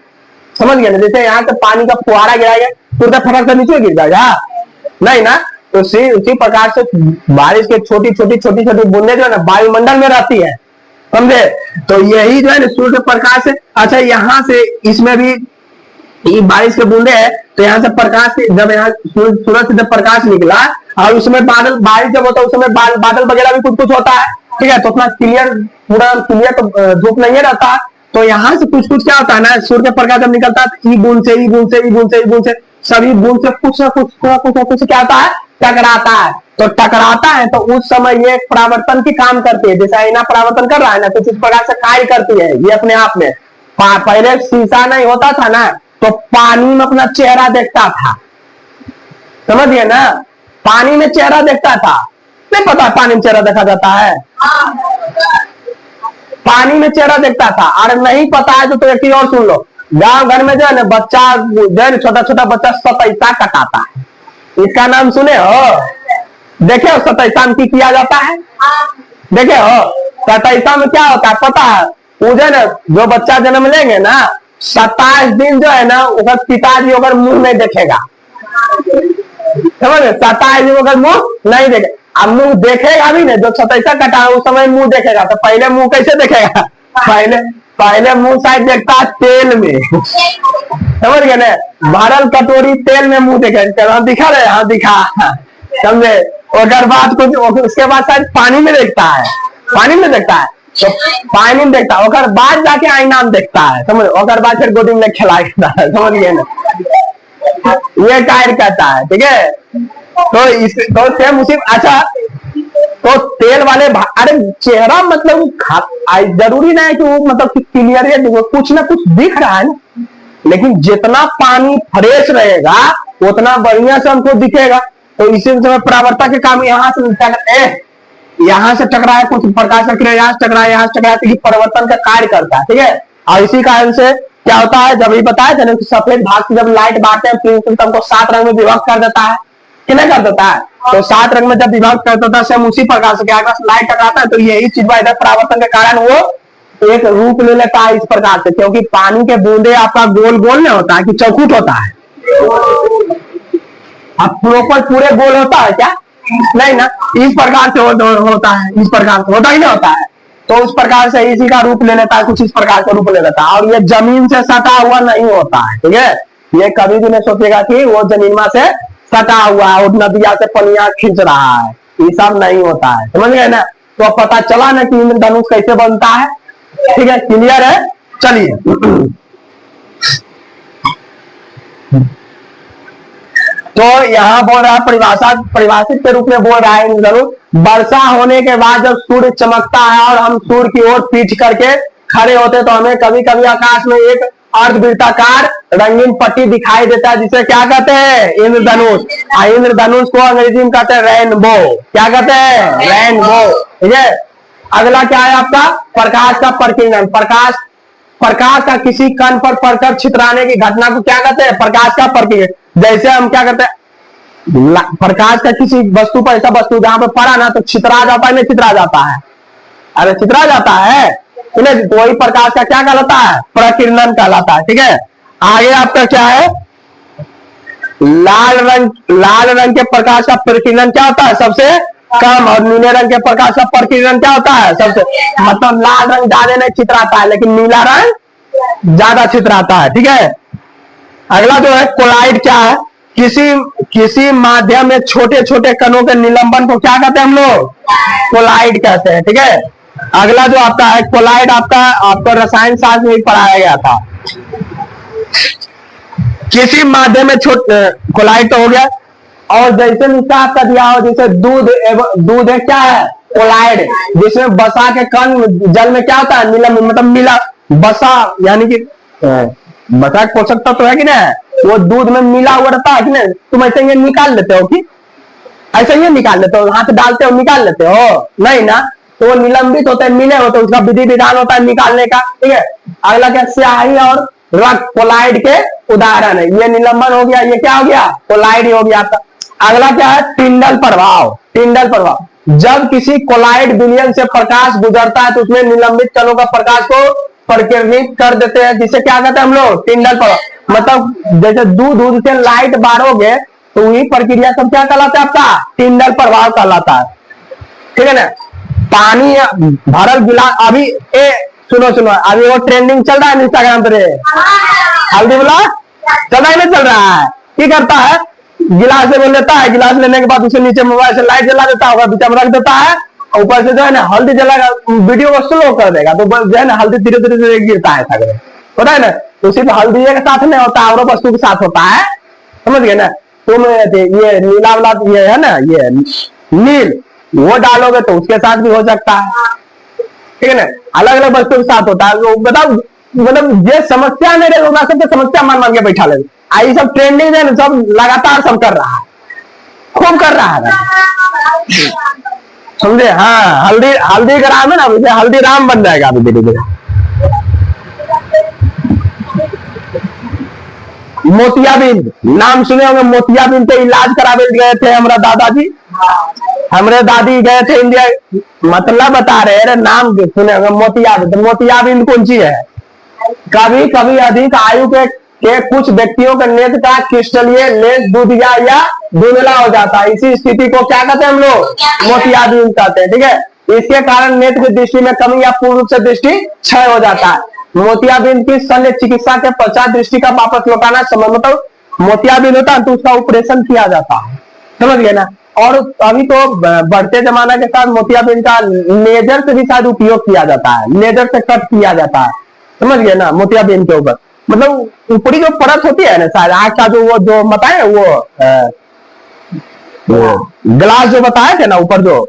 समझ गए ना? जैसे यहाँ से पानी का फुहारा गिराएगा तो फटक से नीचे गिर जाएगा नहीं ना, तो उसी प्रकार से बारिश के छोटी छोटी बूंदे जो है ना वायुमंडल में रहती है। समझे? तो यही जो है ना सूर्य प्रकाश है। अच्छा यहाँ से इसमें भी ये बारिश के बूंदे है, तो यहाँ से प्रकाश जब यहाँ सूरज से जब प्रकाश निकला और उसमें बादल, बारिश जब होता है उसमें बादल वगैरह भी कुछ होता है, ठीक है, तो उतना पूरा क्लियर तो धूप नहीं रहता, तो यहाँ से कुछ क्या होता है ना, सूर्य के प्रकाश जब निकलता है, ई बूंद से सभी बूंद से कुछ ना कुछ क्या होता है? टकराता है। तो टकराता है तो उस समय ये परावर्तन की काम करती है, जैसे आईना परावर्तन कर रहा है ना, तो इस प्रकार से कार्य करती है ये अपने आप में। पहले शीशा नहीं होता था ना, तो पानी में अपना चेहरा देखता था। समझ गए ना? पानी में चेहरा देखता था। नहीं पता पानी में चेहरा देखा जाता है? पानी में चेहरा देखता था। और नहीं पता है तो एक चीज और सुन लो, गांव घर में जो है ना बच्चा जो है छोटा बच्चा सतैसा कटाता है, इसका नाम सुने हो? देखे हो सतैसा में किया जाता है? देखे हो? सतैसा में क्या होता है पता है? वो जो है ना, जो बच्चा जन्म लेंगे ना 27 दिन जो है ना, अगर पिताजी अगर मुंह नहीं देखेगा, समझ 27 दिन अगर मुंह नहीं देखे, अब मुंह देखेगा भी नहीं, जो सतैसा कटा उस समय मुंह देखेगा, तो पहले मुंह कैसे देखेगा? पहले मुंह शायद देखता है तेल में। समझ गए ना? भरल कटोरी तेल में मुंह देखेगा, दिखा रहे? हाँ दिखा, समझे? और बाद कुछ उसके बाद शायद पानी में देखता है, पानी में देखता है, तो पानी में देखता है, और बाद जाके आईना में देखता है। समझ? और बाद फिर गोदी में खिलाता है। समझ गए ना? ये कार्य करता है, ठीक है। तो सेम उसी, अच्छा तो तेल वाले अरे चेहरा मतलब जरूरी नहीं कि वो मतलब क्लियर है, कुछ ना कुछ दिख रहा है ना, लेकिन जितना पानी फ्रेश रहेगा उतना बढ़िया से हमको दिखेगा। तो इसी समय परावर्तक के काम यहाँ से टकराए, कुछ प्रकाश का किरण यहाँ से टकराए, यहाँ से टकराए, तो ये परिवर्तन का कार्य करता है, ठीक है। और इसी कारण से क्या होता है, जब ये बताया था सफेद भाग से जब लाइट बांटते हैं तो हमको 7 रंग में विभाग कर देता है कि नहीं कर देता है। तो 7 रंग में जब विभाग कर देता है, सेम उसी प्रकार से क्या लाइट टकराता है, तो यही चीज इधर परावर्तन के कारण वो एक रूप ले लेता है इस प्रकार से, क्योंकि पानी के बूंदे आपका गोल गोल नहीं होता है कि चौखुट होता है। अब प्रॉपर पूरे गोल होता है क्या, नहीं ना, इस प्रकार से होता है, इस प्रकार से होता ही नहीं होता है। तो उस प्रकार से इसी का रूप ले लेता है, कुछ इस प्रकार का रूप ले लेता है। और ये जमीन से सटा हुआ नहीं होता है, ठीक है। ये कभी भी नहीं सोचेगा कि वो जमीन से सटा हुआ है और नदिया से पनिया खींच रहा है, ये सब नहीं होता है, समझ गए ना। तो अब पता चला ना कि इंद्रधनुष कैसे बनता है, ठीक है, क्लियर है। चलिए तो यहाँ बोल रहा है परिभाषित के रूप में बोल रहा है इंद्रधनुष, वर्षा होने के बाद जब सूर्य चमकता है और हम सूर्य की ओर पीठ करके खड़े होते तो हमें कभी कभी आकाश में एक अर्धवृत्ताकार रंगीन पट्टी दिखाई देता है, जिसे क्या कहते हैं, इंद्रधनुष। इंद्रधनुष को अंग्रेजी में कहते हैं रेनबो, क्या कहते हैं, रेनबो, ठीक है। अगला क्या है आपका, प्रकाश का प्रकीर्णन। प्रकाश का किसी कण पर पड़कर छितराने की घटना को क्या कहते हैं, प्रकाश का प्रकीर्णन। जैसे हम क्या करते हैं, प्रकाश का किसी वस्तु पर, ऐसा वस्तु जहां पर पड़ा ना तो छितरा जाता है, नहीं छितरा जाता है, अरे छितरा जाता है, तो वही प्रकाश का क्या कहलाता है, प्रकीर्णन कहलाता है, ठीक है। आगे आपका क्या है, लाल रंग के प्रकाश का प्रकीर्णन क्या होता है, सबसे कम, और नीले रंग के प्रकाश का प्रकीर्णन क्या होता है, सबसे, मतलब लाल रंग ज्यादा नहीं छितराता है लेकिन नीला रंग ज्यादा छितराता है, ठीक है। अगला जो है कोलाइड, क्या है, किसी माध्यम में छोटे छोटे कणों के निलंबन को क्या कहते हैं हम लोग, कोलाइड कहते हैं, ठीक है। अगला जो आपका है कोलाइड, आपको रसायन शास्त्र में पढ़ाया गया था। किसी माध्यम में कोलाइड तो हो गया, और जैसे नीचे आपका दिया हो, जैसे दूध है, क्या है, कोलाइड, जिसमें वसा के कण जल में क्या होता है, निलंबन, मतलब मिला वसा, यानी कि वसा पोषक तत्व तो है कि नहीं, वो दूध में मिला हुआ रहता है कि नहीं। तुम ऐसे ये निकाल लेते हो कि ऐसे ये निकाल लेते हो, हाथ डालते हो निकाल लेते हो, नहीं ना, तो वो निलंबित होते हैं, मिले होते हैं, उसका विधि विधान होता है निकालने का, ठीक है। अगला क्या, स्याही और रक्त कोलाइड के उदाहरण है, ये निलंबन हो गया, ये क्या हो गया, कोलाइड हो गया आपका। अगला क्या है, टिंडल प्रभाव। जब किसी कोलाइड विलयन से प्रकाश गुजरता है तो उसमें निलंबित कणों का प्रकाश को प्रकीर्णित कर देते हैं, जिसे क्या कहते हैं हम लोग, टिंडल प्रभाव। मतलब जैसे दूध से लाइट बारोगे तो वही प्रक्रिया सब क्या कहलाता है आपका, टिंडल प्रभाव कहलाता है, ठीक है ना। पानी भरल गिलास, अभी सुनो अभी वो ट्रेंडिंग चल रहा है इंस्टाग्राम पे, हल्दी वाला चल रहा है, नहीं चल रहा है, क्या करता है, गिलास ले लेता है, गिलास लेने के बाद उसे नीचे मोबाइल से लाइट जला देता होगा, बीच में रख देता है, ऊपर से जो है ना हल्दी जलाएगा, वीडियो को स्लो कर देगा, तो जो है ना हल्दी धीरे धीरे गिरता है, पता है ना। तो सिर्फ हल्दी के साथ नहीं होता, और वस्तु के साथ होता है, समझ गए ना। तुम ये नीला वाला ये है ना, ये नील, वो डालोगे तो उसके साथ भी हो सकता है, ठीक है ना, अलग अलग वस्तु के साथ होता है। बताओ, मतलब ये समस्या नहीं रहे, सबके समस्या मान के बैठा ले, आई सब ट्रेंडिंग है ना, सब लगातार सब कर रहा है, खूब कर रहा है, समझे। हाँ, हल्दी का राम है ना, हल्दी राम बन जाएगा अभी धीरे धीरे। मोतियाबिंद नाम सुने होंगे, मोतियाबिंद पे इलाज करावे गए थे हमारा दादाजी, हमारे दादी गए थे इंडिया, मतलब बता रहे हैं, नाम सुने होंगे मोतियाबिंद। मोतियाबिंद कौन सी है, कभी कभी अधिक आयु के कुछ व्यक्तियों के नेत्र का क्रिस्टलीय लेंस दूधिया या धुंधला हो जाता है, इसी स्थिति को क्या कहते हैं हम लोग, मोतियाबिंद कहते हैं, ठीक है। इसके कारण नेत्र की दृष्टि में कमी या पूर्ण रूप से दृष्टि क्षय हो जाता है। मोतियाबिंद की शल्य चिकित्सा के पश्चात दृष्टि का वापस लौटाना समय, मतलब मोतियाबिंद होता है तो उसका ऑपरेशन किया जाता है, समझ गए ना। और अभी तो बढ़ते जमाना के साथ मोतियाबिंद का लेजर से भी शायद उपयोग किया जाता है, लेजर से कट किया जाता है, समझ गए ना। मोतियाबिंद के ऊपर मतलब ऊपरी जो परत होती है ना, शायद आँख का जो वो जो बताए वो ग्लास जो बताए थे ना ऊपर जो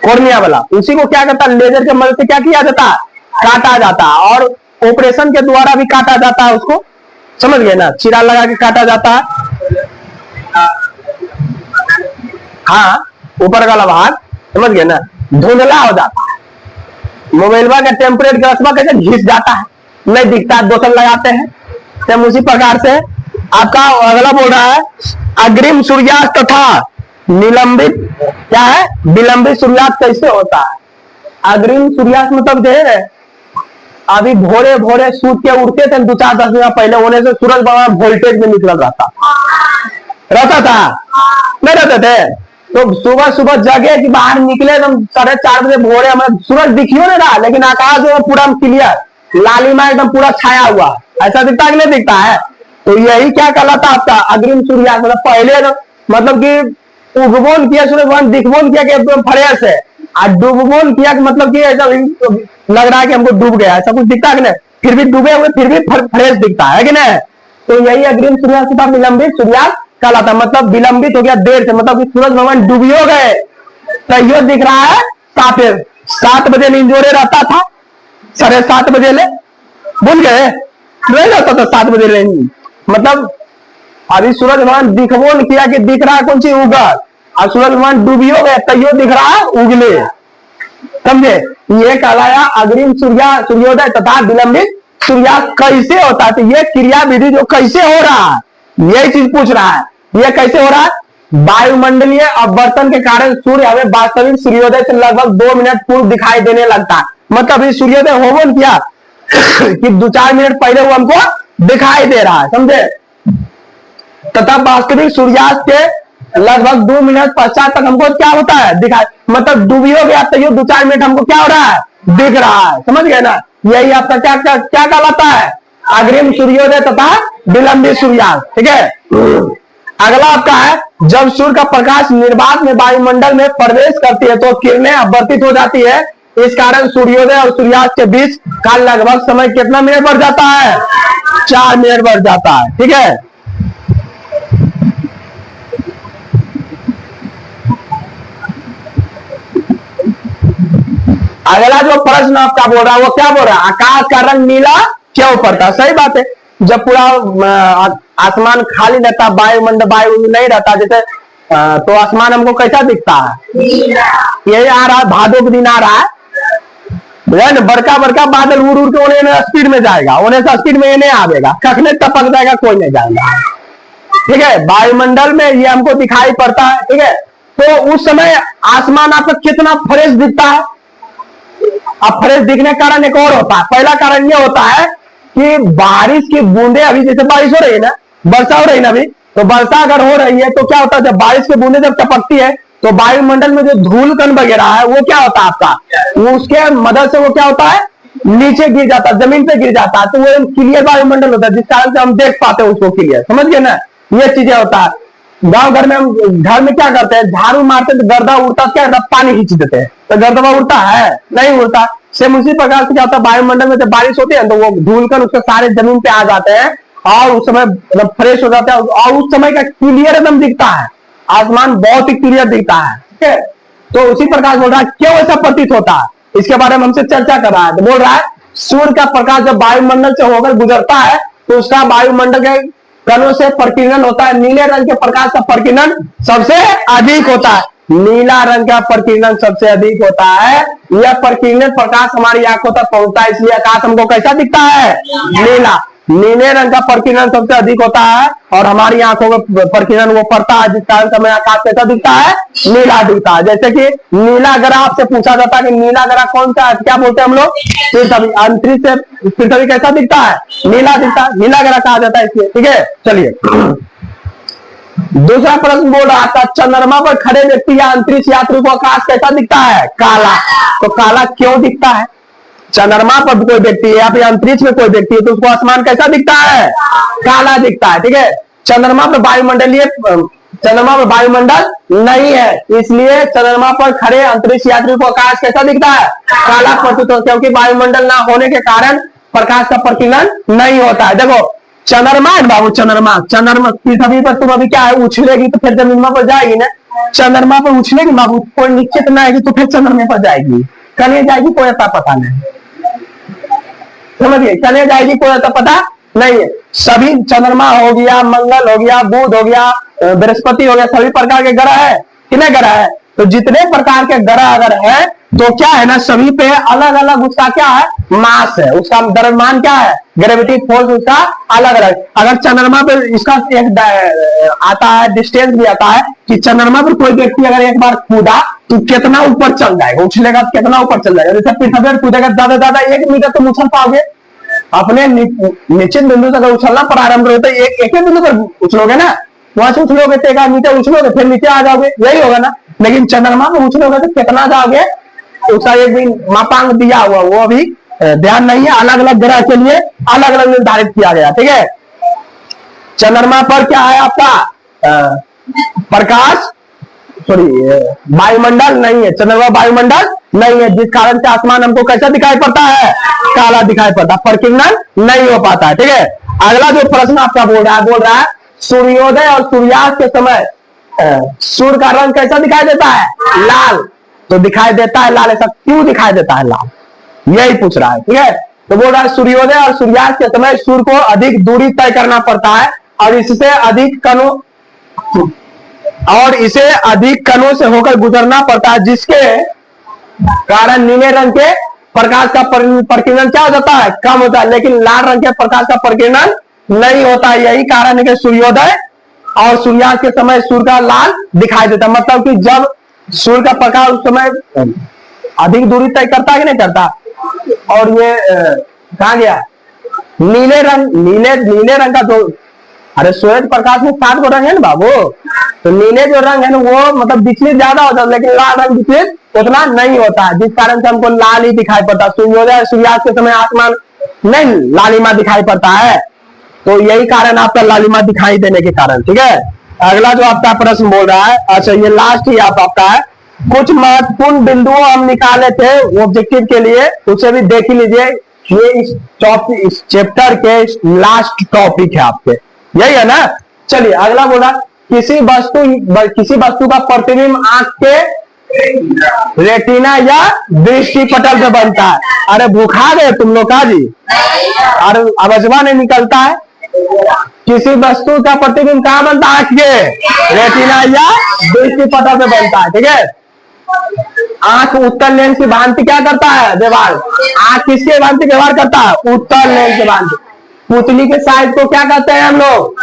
कॉर्निया वाला, उसी को क्या करता है, लेजर के मदद से क्या किया जाता है, काटा जाता है, और ऑपरेशन के द्वारा भी काटा जाता है उसको, समझ गए ना, चीरा लगा के काटा जाता है। हाँ, ऊपर वाला भाग, समझ गए ना, धुंधला हो जाता है। मोबाइल का टेम्परेट ग्लास कैसे घिस जाता है, नहीं दिखता, बोतल लगाते हैं। सेम उसी प्रकार से आपका अगला बोल रहा है अग्रिम सूर्यास्त तथा निलंबित, क्या है, विलंबित सूर्यास्त कैसे होता है। अग्रिम सूर्यास्त मतलब जो है अभी भोरे भोरे सूर्य के उठते थे 2-4-10 मिनट पहले होने से सूरज भगवान वोल्टेज में निकल रहता था, नहीं रहते थे। तो सुबह सुबह जगे कि बाहर निकले एकदम 4:30 बजे भोरे, हमें सूरज दिखियो नहीं रहा, लेकिन आकाश जो पूरा क्लियर, लालिमा एकदम पूरा छाया हुआ, ऐसा दिखता है कि नहीं दिखता है। तो यही क्या कहलाता आपका अग्रिम सूर्यास्त, मतलब पहले मतलब कि उगमोन किया सूर्य भगवान, दिखमोन किया कि एकदम फ्रेश है, और डूबमोन किया कि मतलब कि ऐसा लग रहा है कि हमको डूब गया, ऐसा कुछ दिखता है कि नहीं, फिर भी डूबे हुए फिर भी फ्रेश दिखता है कि नहीं। तो यही अग्रिम सूर्यास्त था विलंबित सूर्यास्त कहलाता, मतलब विलंबित हो गया देर से, मतलब कि सूरज भगवान डूबियो गए तैयो दिख रहा है 7 बजे नींदोरे रहता था, 7:30 बजे ले भूल गए, नहीं रहता था 7 बजे ले, मतलब अभी सूरज भगवान दिखबोन किया कि दिख रहा है कौन सी उगल, और सूरज भगवान डूबियो गए तैयो दिख रहा है उगले, समझे। ये कहलाया अग्रिम सूर्योदय तथा विलंबित सूर्यास्त कैसे होता है। तो ये क्रिया विधि जो कैसे हो रहा है, यही चीज पूछ रहा है। ये कैसे हो रहा है, वायुमंडलीय अपवर्तन के कारण सूर्य हमें वास्तविक सूर्योदय से लगभग 2 मिनट पूर्व दिखाई देने लगता है। मतलब ये सूर्योदय होगन किया कि 2-4 मिनट पहले वो हमको दिखाई दे रहा है, समझे। तथा वास्तविक सूर्यास्त के लगभग 2 मिनट पश्चात तक हमको क्या होता है, दिखाई, मतलब डूबियो गया तो ये 2-4 मिनट हमको क्या हो रहा है, दिख रहा है, समझ गए ना। यही आपका क्या क्या क्या कहलाता है, अग्रिम सूर्योदय तथा विलंबित सूर्यास्त, ठीक है। अगला आपका है जब सूर्य का प्रकाश निर्वात में वायुमंडल में प्रवेश करती है तो किरणें अपवर्तित हो जाती है, इस कारण सूर्योदय और सूर्यास्त के बीच का लगभग समय कितना मिनट बढ़ जाता है, 4 मिनट बढ़ जाता है, ठीक है। अगला जो प्रश्न आपका बोल रहा है वो क्या बोल रहा है, आकाश का रंग नीला क्यों पड़ता है। सही बात है, जब पूरा आसमान खाली रहता, वायुमंडल वायु नहीं रहता जैसे, तो आसमान हमको कैसा दिखता है, यही आ रहा है, भादों के दिन आ रहा है ना, बड़का बड़का बादल उड़ उड़ के उन्हें स्पीड में जाएगा, उन्हें स्पीड में नहीं आवेगा, कखने टपक जाएगा कोई नहीं जाएगा, ठीक है। वायुमंडल में ये हमको दिखाई पड़ता है, ठीक है। तो उस समय आसमान आपको कितना फ्रेश दिखता है। अब फ्रेश दिखने का कारण एक और होता है, पहला कारण ये होता है कि बारिश की बूंदे, अभी जैसे बारिश हो रही है ना, वर्षा हो रही है ना, अभी तो वर्षा अगर हो रही है तो क्या होता है, जब बारिश की बूंदे जब टपकती है तो वायुमंडल में जो धूल कण वगैरह है वो क्या होता है आपका, उसके मदद से वो क्या होता है, नीचे गिर जाता है, जमीन पे गिर जाता है, तो वो क्लियर वायुमंडल होता है, जिस कारण से हम देख पाते हैं उसको क्लियर, समझ गए ना। ये चीजें होता है। गांव घर में हम घर में क्या करते हैं, झाड़ू मारते तो गर्दा उड़ता, क्या पानी खींच देते हैं, तो गर्दवा उड़ता है, नहीं उड़ता। सेम उसी प्रकार से क्या होता है, वायुमंडल में जब बारिश होती है तो वो धूलकण उसके सारे जमीन पे आ जाते हैं और उस समय मतलब फ्रेश हो जाता है, और उस समय का क्लियर एकदम दिखता है, आसमान बहुत ही क्लियर दिखता है, ठीक है। तो उसी प्रकार बोल रहा है क्यों ऐसा प्रतीत होता है, इसके बारे में हमसे चर्चा कर रहा है। तो बोल रहा है सूर्य का प्रकाश जब वायुमंडल से होकर गुजरता है तो उसका वायुमंडल के कणों से प्रकीर्णन होता है, नीले रंग के प्रकाश का प्रकीर्णन सबसे अधिक होता है, नीला रंग का प्रकीर्णन सबसे अधिक होता है। यह प्रकीर्णन प्रकाश हमारी आंखों तक पहुंचता है, इसलिए आकाश हमको कैसा दिखता है, नीला, नीले रंग का प्रकीर्णन सबसे अधिक होता है और हमारी आंखों में प्रकीर्णन वो पड़ता है, जिस कारण से हमें आकाश कैसा दिखता है, नीला दिखता है। जैसे कि नीला ग्रह आपसे पूछा जाता है कि नीला ग्रह कौन सा है, क्या बोलते हैं हम लोग, पृथ्वी। अंतरिक्ष से पृथ्वी कैसा दिखता है, नीला दिखता है, नीला ग्रह कहा जाता है इसलिए, ठीक है। चलिए दूसरा प्रश्न बोल रहा था चंद्रमा पर खड़े व्यक्ति या अंतरिक्ष यात्री को आकाश कैसा दिखता है, काला। तो काला क्यों दिखता है, चंद्रमा पर कोई व्यक्ति है या फिर अंतरिक्ष में कोई व्यक्ति है तो उसको आसमान कैसा दिखता है, काला दिखता है, ठीक है। चंद्रमा पर वायुमंडल नहीं है, इसलिए चंद्रमा पर खड़े अंतरिक्ष यात्री को आकाश कैसा दिखता है, काला प्रतीत होता है, क्योंकि वायुमंडल ना होने के कारण प्रकाश का प्रकीर्णन नहीं होता है। देखो चंद्रमा है बाबू, चंद्रमा पृथ्वी पर तुम अभी क्या है उछलेगी तो फिर जमीनमा पर जाएगी ना, चंद्रमा पर उछलेगी बाबू, कोई निश्चित ना आएगी तो फिर चंद्रमा पर जाएगी, कने जाएगी कोई ऐसा पता नहीं, समझिए, चले जाएगी कोई ऐसा पता नहीं है। सभी चंद्रमा हो गया, मंगल हो गया, बुध हो गया, बृहस्पति हो गया, सभी प्रकार के ग्रह है कितने ग्रह है? तो जितने प्रकार के ग्रह अगर है तो क्या है ना, सभी पे अलग अलग उसका क्या है, मास है, उसका द्रव्यमान क्या है, ग्रेविटी फोर्स उसका अलग अलग। अगर चंद्रमा पे इसका एक आता है, डिस्टेंस भी आता है कि चंद्रमा पर कोई व्यक्ति अगर एक बार कूदा तो कितना ऊपर चल जाएगा, उछलेगा कितना ऊपर चल जाएगा। जैसे पृथ्वी पर कूदेगा ज्यादा ज्यादा 1 मीटर तो उछल पाओगे, अपने निश्चित बिंदु से अगर उछलना प्रारंभ होता है एक ही बिंदु पर उछलोगे ना, वहां से उछलोगे तो 1 मीटर उछलोगे फिर नीचे आ जाओगे, यही होगा ना। लेकिन चंद्रमा में उछलोगे तो कितना जाओगे, उसका एक भी मापांक दिया हुआ, वो अभी ध्यान नहीं है। अलग अलग ग्रह के लिए अलग अलग निर्धारित किया गया, ठीक है। चंद्रमा पर क्या है आपका प्रकाश, सॉरी वायुमंडल नहीं है, चंद्रमा वायुमंडल नहीं है, जिस कारण से आसमान हमको कैसा दिखाई पड़ता है, काला दिखाई पड़ता है, प्रकीर्णन नहीं हो पाता है, ठीक है। अगला जो प्रश्न आपका बोल रहा है सूर्योदय और सूर्यास्त के समय सूर्य का रंग कैसा दिखाई देता है, लाल। तो दिखाई देता है लाल, ऐसा क्यों दिखाई देता है लाल, यही पूछ रहा है, ठीक है। तो बोल रहा है सूर्योदय और सूर्यास्त के समय सूर्य को अधिक दूरी तय करना पड़ता है और इसे अधिक कणों से होकर गुजरना पड़ता है, जिसके कारण नीले रंग के प्रकाश का प्रकीर्णन क्या हो जाता है, कम होता है, लेकिन लाल रंग के प्रकाश का प्रकीर्णन नहीं होता है। यही कारण है कि सूर्योदय और सूर्यास्त के समय सूर्य का लाल दिखाई देता है। मतलब कि जब सूर्य का प्रकाश उस समय अधिक दूरी तय करता है कि नहीं करता। और ये कहा गया नीले रंग का जो, अरे सूर्य प्रकाश में 7 रंग है ना बाबू, तो नीले जो रंग है ना वो मतलब विचलित ज्यादा होता है, लेकिन लाल रंग विचलित उतना नहीं होता है, जिस कारण से हमको लाल ही दिखाई पड़ता है। सूर्योदय सूर्यास्त के समय आसमान नहीं लालिमा दिखाई पड़ता है, तो यही कारण आपका लालिमा दिखाई देने के कारण, ठीक है। अगला जो आपका प्रश्न बोल रहा है, अच्छा ये लास्ट ही आपका है, कुछ महत्वपूर्ण बिंदु हम निकाले थे ऑब्जेक्टिव के लिए, उसे भी देख लीजिए। ये इस चैप्टर के लास्ट टॉपिक है आपके, यही है ना। चलिए अगला बोला किसी वस्तु का प्रतिबिंब आंख के रेटिना या दृष्टि पटल पे बनता है। अरे भूखा गए तुम लोग का जी, अरे आवाजवा नहीं निकलता है। किसी वस्तु का प्रतिबिंब कहां बनता है, आंख के रेटिना या दृष्टि पटल पे बनता है, ठीक है। आंख उत्तल लेंस की भांति क्या करता है, व्यवहार। आंख किसके भांति व्यवहार करता है, उत्तल लेंस के भांति। पुतली के साइज को क्या कहते हैं हम लोग,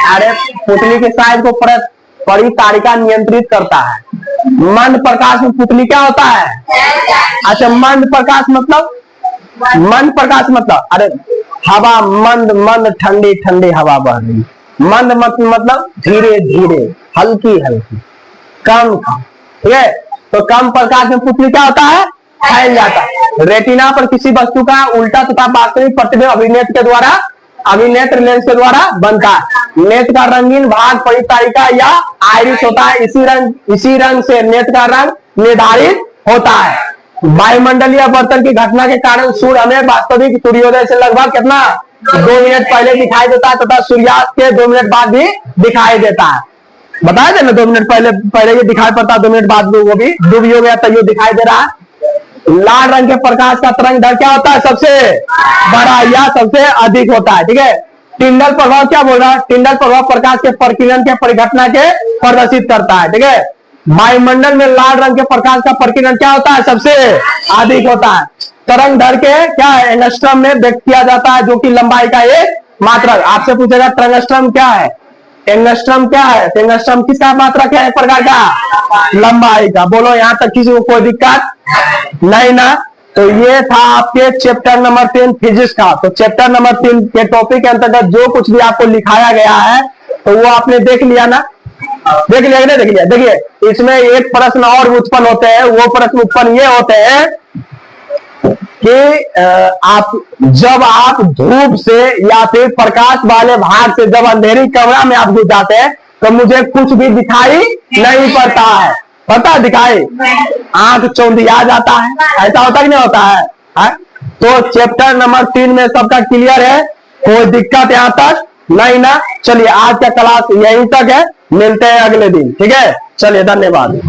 अरे पुतली के साइज को परितारिका नियंत्रित करता है। मंद प्रकाश में पुतली क्या होता है, अच्छा मंद प्रकाश मतलब अरे हवा मंद ठंडी हवा बह रही, मंद मतलब धीरे धीरे हल्की कम, ठीक है। तो कम प्रकाश में पुतली क्या होता है, फैल जाता है। रेटिना पर किसी वस्तु का उल्टा तथा वास्तविक प्रतिबिंब अभिनेत्र लेंस के द्वारा बनता है। नेत्र का रंगीन भाग परितारिका या आइरिस होता है, इसी रंग से नेत्र का रंग निर्धारित होता है। वायुमंडलीय आवर्तन की घटना के कारण सूर्य हमें वास्तविक सूर्योदय से लगभग कितना 2 मिनट पहले दिखाई देता है तथा सूर्यास्त के 2 मिनट बाद भी दिखाई देता है। बताया था ना 2 मिनट पहले ये दिखाई पड़ता है, 2 मिनट बाद वो भी डूब हो गया तो ये दिखाई दे रहा है। लाल रंग के प्रकाश का तरंग दैर्घ्य क्या होता है, सबसे बड़ा या सबसे अधिक होता है, ठीक है। टिंडल प्रभाव क्या बोल रहा है, टिंडल प्रभाव प्रकाश के प्रकीर्णन के परिघटना के प्रदर्शित करता है, ठीक है। वायुमंडल में लाल रंग के प्रकाश का प्रकीर्णन क्या होता है, सबसे अधिक होता है। तरंग दैर्घ्य क्या है, एंगस्ट्रम में व्यक्त किया जाता है, जो कि लंबाई का एक मात्रक। आपसे पूछेगा ट्रंगस्ट्रम क्या है, एंगस्ट्रम क्या है, एंगस्ट्रम किसका मात्रक है, एक प्रकार का लंबाई का। बोलो यहाँ तक किसी को कोई दिक्कत नहीं ना। तो ये था आपके चैप्टर नंबर 3 फिजिक्स का। तो चैप्टर नंबर 3 के टॉपिक के अंतर्गत जो कुछ भी आपको लिखाया गया है तो वो आपने देख लिया ना, देख लिया कि नहीं देख लिया। देखिए इसमें एक प्रश्न और उत्पन्न होते हैं, वो प्रश्न उत्पन्न ये होते हैं कि जब आप धूप से या फिर प्रकाश वाले भाग से जब अंधेरी कमरा में आप घुस जाते हैं तो मुझे कुछ भी दिखाई नहीं पड़ता है, पता दिखाई, आंख चौंधिया जाता है, ऐसा होता कि नहीं होता है? तो चैप्टर नंबर 3 में सबका क्लियर है, कोई दिक्कत यहाँ तक नहीं ना। चलिए आज का क्लास यहीं तक है, मिलते हैं अगले दिन, ठीक है। चलिए धन्यवाद।